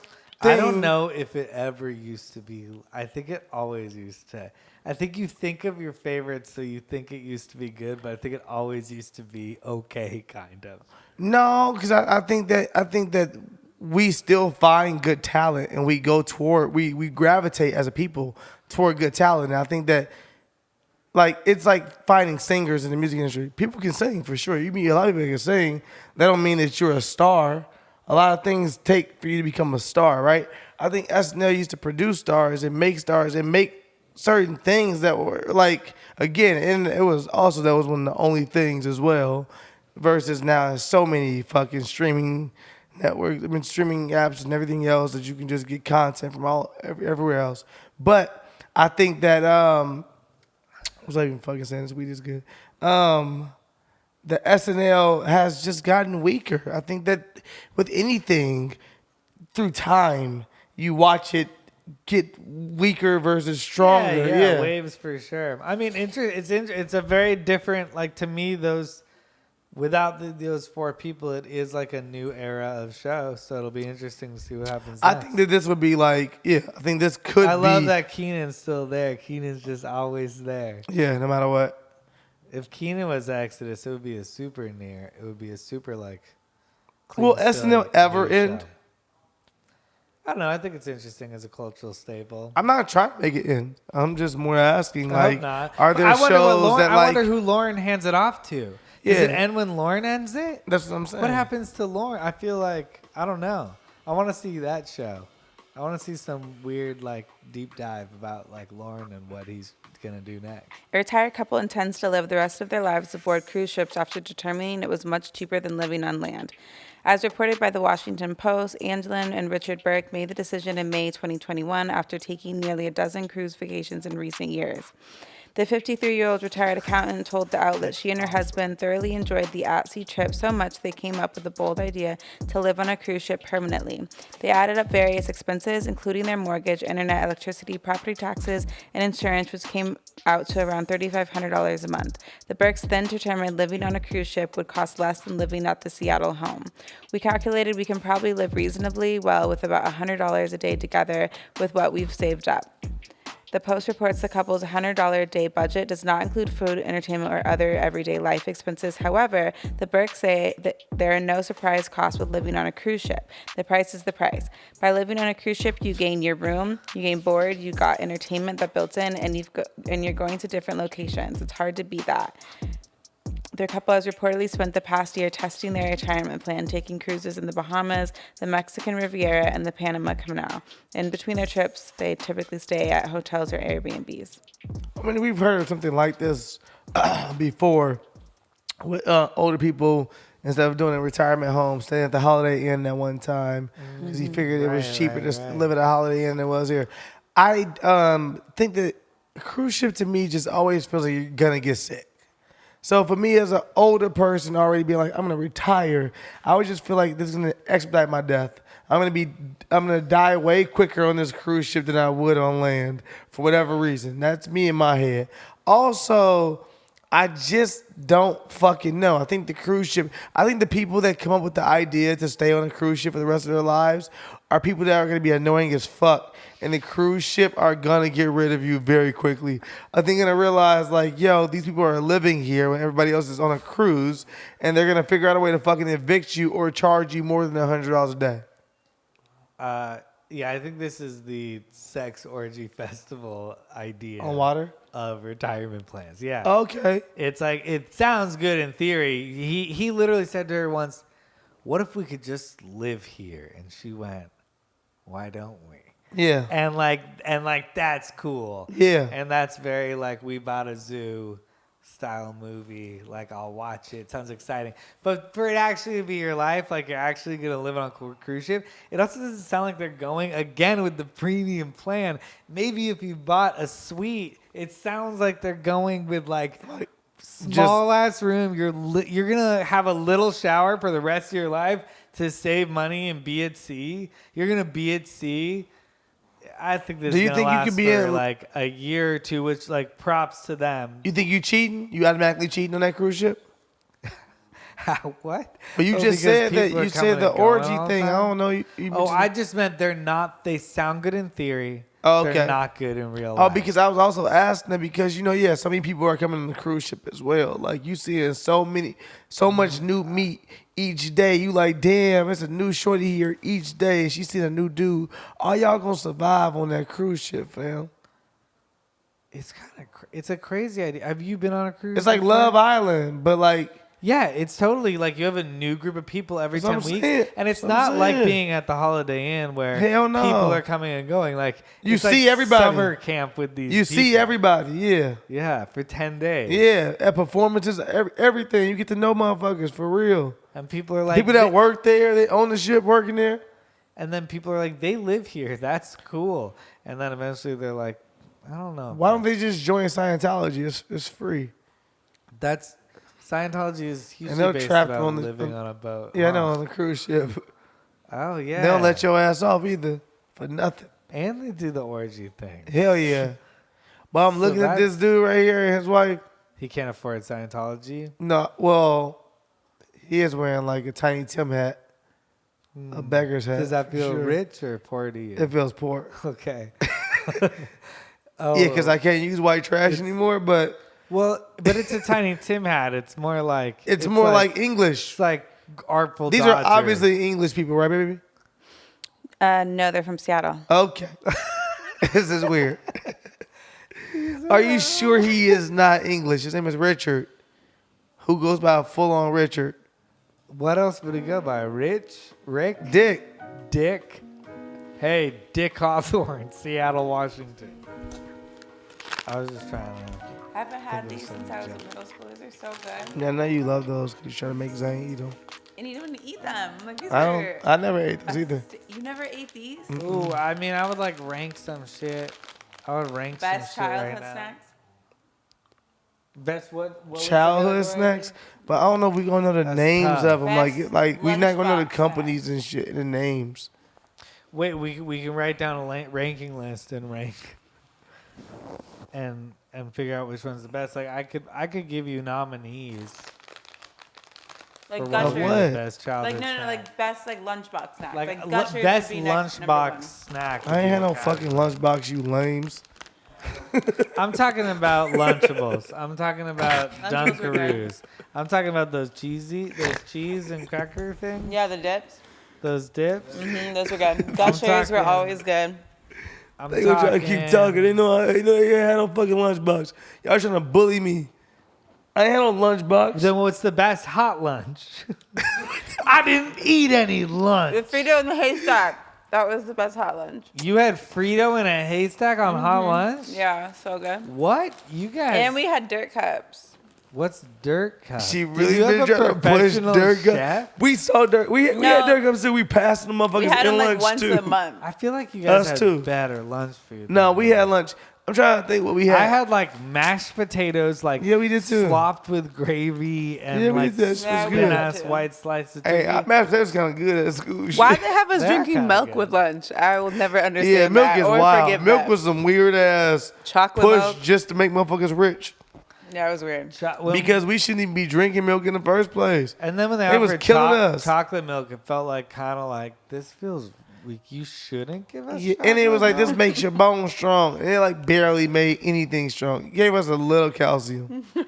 thing, I don't know if it ever used to be. I think it always used to. I think you think of your favorites, so you think it used to be good, but I think it always used to be okay, kind of. No, because I think that we still find good talent and we go toward we gravitate as a people toward good talent. And I think that like it's like finding singers in the music industry. People can sing for sure. You meet a lot of people that can sing. That don't mean that you're a star. A lot of things take for you to become a star, right? I think SNL used to produce stars and make certain things that were like, again, and it was also, that was one of the only things as well, versus now there's so many fucking streaming networks, I mean, streaming apps and everything else that you can just get content from everywhere else. But I think that, what was I even fucking saying? This weed is good. The SNL has just gotten weaker. I think that with anything through time, you watch it get weaker versus stronger. Yeah, waves for sure. I mean, it's a very different, like, to me, those, without those four people, it is like a new era of show. So it'll be interesting to see what happens I next. think that this would be like, I think this could be. I love that Keenan's still there. Keenan's just always there. Yeah, no matter what. If Keenan was Exodus, it would be a super near. It would be a super, like, clean Will still, SNL like, ever new end? show. I don't know. I think it's interesting as a cultural staple. I'm not trying to make it end. I'm just more asking, I hope like, not. are there I wonder what shows Lauren, that, I like, wonder who Lauren hands it off to. Does Yeah. it end when Lauren ends it? that's what I'm saying. What happens to Lauren? I feel like, I don't know. I want to see that show. I want to see some weird, like, deep dive about, like, Lauren and what he's going to do next. A retired couple intends to live the rest of their lives aboard cruise ships after determining it was much cheaper than living on land. As reported by the Washington Post, Angelin and Richard Burke made the decision in May 2021 after taking nearly a dozen cruise vacations in recent years. The 53-year-old retired accountant told the outlet she and her husband thoroughly enjoyed the at-sea trip so much they came up with the bold idea to live on a cruise ship permanently. They added up various expenses, including their mortgage, internet, electricity, property taxes, and insurance, which came out to around $3,500 a month. The Burks then determined living on a cruise ship would cost less than living at the Seattle home. We calculated we can probably live reasonably well with about $100 a day together with what we've saved up. The Post reports the couple's $100 a day budget does not include food, entertainment, or other everyday life expenses. However, the Burks say that there are no surprise costs with living on a cruise ship. The price is the price. By living on a cruise ship, you gain your room, you gain board, you got entertainment that built in, and you're going to different locations. It's hard to beat that. Their couple has reportedly spent the past year testing their retirement plan, taking cruises in the Bahamas, the Mexican Riviera, and the Panama Canal. In between their trips, they typically stay at hotels or Airbnbs. I mean, we've heard of something like this before with older people, instead of doing a retirement home, staying at the Holiday Inn at one time because he figured it was cheaper to live at a Holiday Inn than it was here. I think that a cruise ship to me just always feels like you're going to get sick. So for me as an older person already being like, I'm going to retire, I would just feel like this is going to expedite my death. I'm going to die way quicker on this cruise ship than I would on land for whatever reason. That's me in my head. Also, I just don't fucking know. I think the people that come up with the idea to stay on a cruise ship for the rest of their lives are people that are going to be annoying as fuck. And the cruise ship are going to get rid of you very quickly. I think they're going to realize, like, yo, these people are living here when everybody else is on a cruise. And they're going to figure out a way to fucking evict you or charge you more than $100 a day. Yeah, I think this is the sex orgy festival idea. On water? Of retirement plans. Yeah. Okay. It's like, it sounds good in theory. He literally said to her once, what if we could just live here? And she went, why don't we? Yeah. And like that's cool. Yeah. And that's very like We Bought a Zoo style movie. Like, I'll watch it. Sounds exciting. But for it actually to be your life, like you're actually going to live on a cruise ship, it also doesn't sound like they're going again with the premium plan. Maybe if you bought a suite, it sounds like they're going with like small ass room. You're going to have a little shower for the rest of your life to save money and be at sea. You're going to be at sea. I think this is going to last for like a year or two, which like props to them. You think you cheating? You automatically cheating on that cruise ship? What? But you just said that you said the orgy thing. I don't know. I just meant they sound good in theory. Oh, okay. They're not good in real Oh, life. because I was also asking them because, so many people are coming on the cruise ship as well. Like, you seeing so much new meat each day. You like, damn, it's a new shorty here each day. She's seeing a new dude. All y'all gonna survive on that cruise ship, fam. It's kind of it's a crazy idea. Have you been on a cruise? It's like before? Love Island, but like... Yeah, it's totally like you have a new group of people every 10 weeks. And it's That's not like being at the Holiday Inn where Hell no. people are coming and going. Like, you it's see like everybody. Summer camp with these You people. see everybody, yeah. Yeah, for 10 days. Yeah, at performances, everything. You get to know motherfuckers for real. And people are like... People that work there, they own the ship working there. And then people are like, they live here. That's cool. And then eventually they're like, I don't know. Why don't they just join Scientology? It's free. Scientology is hugely based trapped about on living on a boat. Yeah, I know, on the cruise ship. Oh, yeah. They don't let your ass off either for nothing. And they do the orgy thing. Hell yeah. But I'm looking at this dude right here and his wife. He can't afford Scientology? No, well, he is wearing like a Tiny Tim hat. A beggar's hat. Does that feel rich or poor to you? It feels poor. Okay. Yeah, because I can't use white trash anymore, but... Well, but it's a Tiny Tim hat. It's more like... It's more like English. It's like Artful These Dodger. are obviously English people, right, baby? No, they're from Seattle. Okay. This is weird. Are you sure he is not English? His name is Richard, who goes by full-on Richard. What else would he go by? Rich? Rick? Dick. Hey, Dick Hawthorne, Seattle, Washington. I was just trying to... I haven't had these since I was in middle school. These are so good. Yeah, I know you love those because you're trying to make Zane eat them. And you don't eat them. Like, these I never ate those either. You never ate these? Ooh, I mean, I would like rank some shit. I would rank Best some shit right childhood now. snacks? Best what was the childhood category? snacks. But I don't know if we gonna know the That's names tough. of them. Best Like we not gonna know the lunchbox companies and shit, the names. Wait, we can write down a ranking list and rank, and figure out which one's the best. Like I could give you nominees Like for Gushers. what? best childhood Like no, snack. like best like lunchbox snack. Like Gushers best would be next, number lunchbox one. snack. I ain't had no would be fucking lunchbox, you lames. I'm talking about Lunchables. I'm talking about Lunchables were good. Dunkaroos. I'm talking about those cheese and cracker things. Yeah, the dips. Those dips. Those were good. Gushers were talking- always good. I'm They gonna try to keep talking. They know they ain't had no fucking lunchbox. Y'all trying to bully me. I ain't had no lunchbox. Then what's the best hot lunch? I didn't eat any The lunch. Frito in the haystack. That was the best hot lunch. You had Frito in a haystack on hot lunch? Yeah, so good. What? You guys? And we had dirt cups. What's dirt cup? She Did really you have been a trying to push professional dirt chef? cup. We saw dirt. We had No. dirt cups too. We passed them motherfuckers We had in them like lunch once too. a month. I feel like you guys Us had too. better lunch food. No, than we me. had lunch. I'm trying to think what we had. I had like mashed potatoes, like Yeah, we did too. slopped with gravy and Yeah, we like did. That shit was Yeah, we good. did. ass too. white slices. of Hey, chicken. mashed potatoes kind of good at school. Why shit. they have us They're drinking kinda milk good. with lunch? I will never understand Yeah, milk that is or wild. forgive Milk that. was some weird ass Chocolate push milk. just to make motherfuckers rich. Yeah, it was weird. Because we shouldn't even be drinking milk in the first place. and then when they They was offered killing us. chocolate milk, it felt like kind of like this feels weak. You shouldn't give us. Yeah, and it was like, chocolate this makes your bones strong. And it like barely made anything strong. It gave us a little calcium. milk.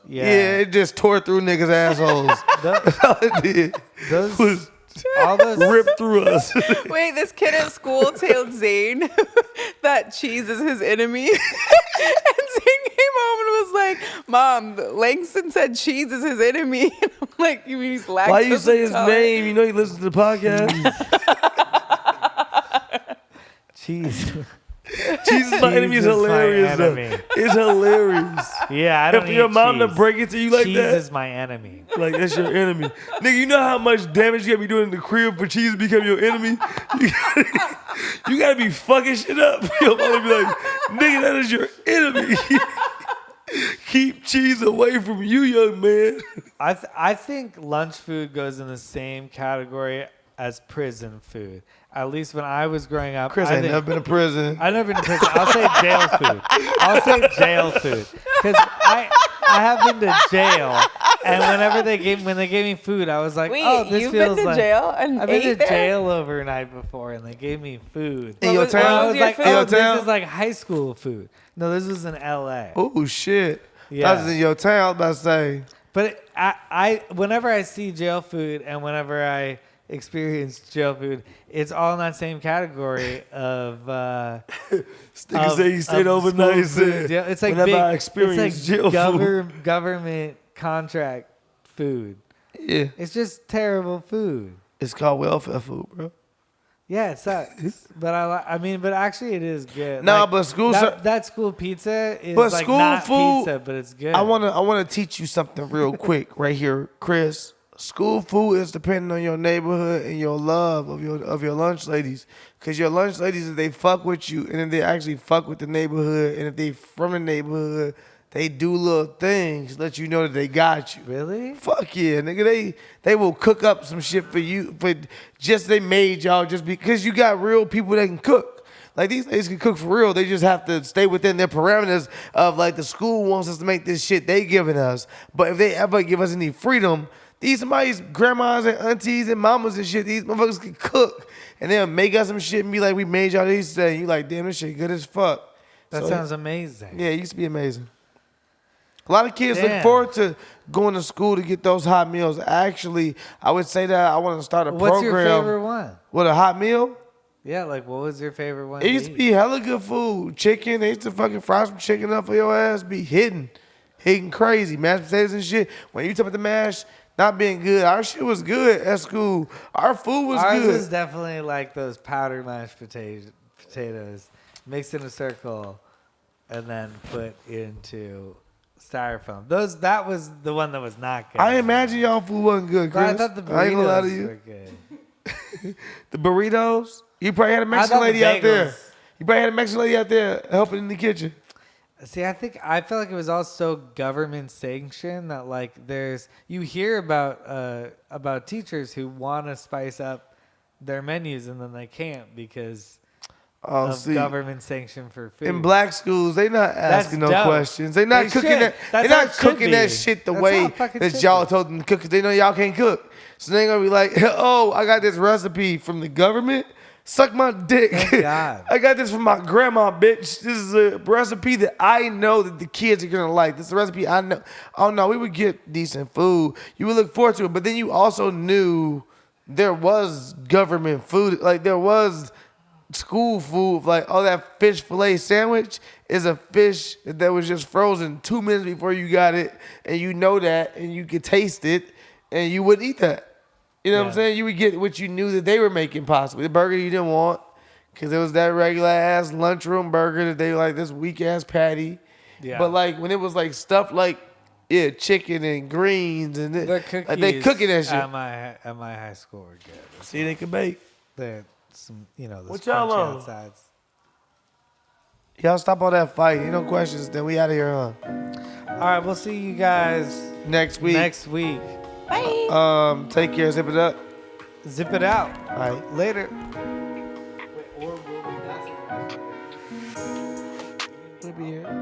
Yeah, it just tore through niggas' assholes. Tho- That's all it did. those, Was all those ripped through us. Wait, this kid at school told Zane that cheese is his enemy. And Zane came home and was like, Mom, Langston said cheese is his enemy. And I'm like, you mean he's lactose Why you say his intolerant? name? You know he listens to the podcast. cheese. Jesus, my enemy is Jesus, my hilarious. Though. enemy. It's hilarious. Yeah, I don't And for your eat mom to cheese. break it to you like cheese that, is my enemy. like that's your enemy. Nigga, you know how much damage you gotta be doing in the crib for cheese to become your enemy? You gotta be fucking shit up. Your mom be like, nigga, that is your enemy. Keep cheese away from you, young man. I think lunch food goes in the same category as prison food. At least when I was growing up. Chris I ain't think- never been to prison. I've never been to prison. I'll say jail food. I'll say jail food because I have been to jail, and whenever when they gave me food, I was like, Wait, oh, this you've feels been to like jail and I've been ate to there? jail overnight before, and they gave me food. In your was- And what I town? was was your like, food? In your oh, this town? is like high school food. No, this was in L.A. Oh shit. Yeah. That was in your town, I was about to say. But I whenever I see jail food and whenever I experience jail food, it's all in that same category of. Nigga say he stayed of overnight. He school food. said, Yeah, it's like whenever big, I experienced it's like jail food. government contract food. Yeah. It's just terrible food. It's called welfare food, bro. Yeah, it sucks. But I mean, but actually, it is good. Nah, Like, but school that school pizza is But like school not food- pizza, but it's good. I wanna teach you something real quick right here, Chris. School food is depending on your neighborhood and your love of your lunch ladies. Cause your lunch ladies, if they fuck with you and if they actually fuck with the neighborhood and if they from the neighborhood, they do little things, let you know that they got you. Really? Fuck yeah, nigga. They will cook up some shit for you, but just they made y'all just because you got real people that can cook. Like these ladies can cook for real. They just have to stay within their parameters of like the school wants us to make this shit they giving us. But if they ever give us any freedom, somebody's grandmas and aunties and mamas and shit, these motherfuckers can cook. And they'll make us some shit and be like, we made y'all these today. And you like, damn, this shit good as fuck. That So, sounds amazing. yeah, it used to be amazing. A lot of kids look Damn. forward to going to school to get those hot meals. Actually, I would say that I want to start a What's program your favorite one? with a hot meal. Yeah, like what was your favorite one? It used to eat? be hella good food. Chicken, they used to fucking fry some chicken up for your ass, be hitting crazy. Mashed potatoes and shit. When you talk about the mash not being good, our shit was good at school. Our food was Ours good. was definitely like those powdered mashed potatoes mixed in a circle and then put into styrofoam. That was the one that was not good. I imagine y'all food wasn't good, But Chris. I thought the I ain't gonna lie to burritos you. were good. The burritos? You probably had a I Mexican thought the lady out there. bagels- You probably had a Mexican lady out there helping in the kitchen. See, I feel like it was all so government sanctioned that like you hear about teachers who want to spice up their menus and then they can't because of government sanction for food. In black schools, they not asking no dope. questions. They not cooking should. that. That's They how not it should cooking that be. shit the That's way how it fucking that should y'all be. told them to cook. 'Cause they know y'all can't cook. So they gonna be like, oh, I got this recipe from the government. Suck my dick. Thank God. I got this from my grandma, bitch. This is a recipe that I know that the kids are gonna like. This is a recipe I know. Oh no, we would get decent food. You would look forward to it, but then you also knew there was government food. Like there was school food. Like, oh, that fish fillet sandwich is a fish that was just frozen 2 minutes before you got it, and you know that, and you could taste it, and you wouldn't eat that. You know what I'm saying? You would get what you knew that they were making possibly. The burger you didn't want because it was that regular ass lunchroom burger that they like this weak ass patty. Yeah. But like when it was like stuff like chicken and greens and the cookies like they cooking that shit. At my high school were good. See, they can bake. They're some the what y'all on? outsides. Y'all stop all that fight. Ain't no questions. Then we out of here, huh? All right, we'll see you guys next week. Bye. Take care. Zip it up. Zip it out. All right. Later. We'll be here.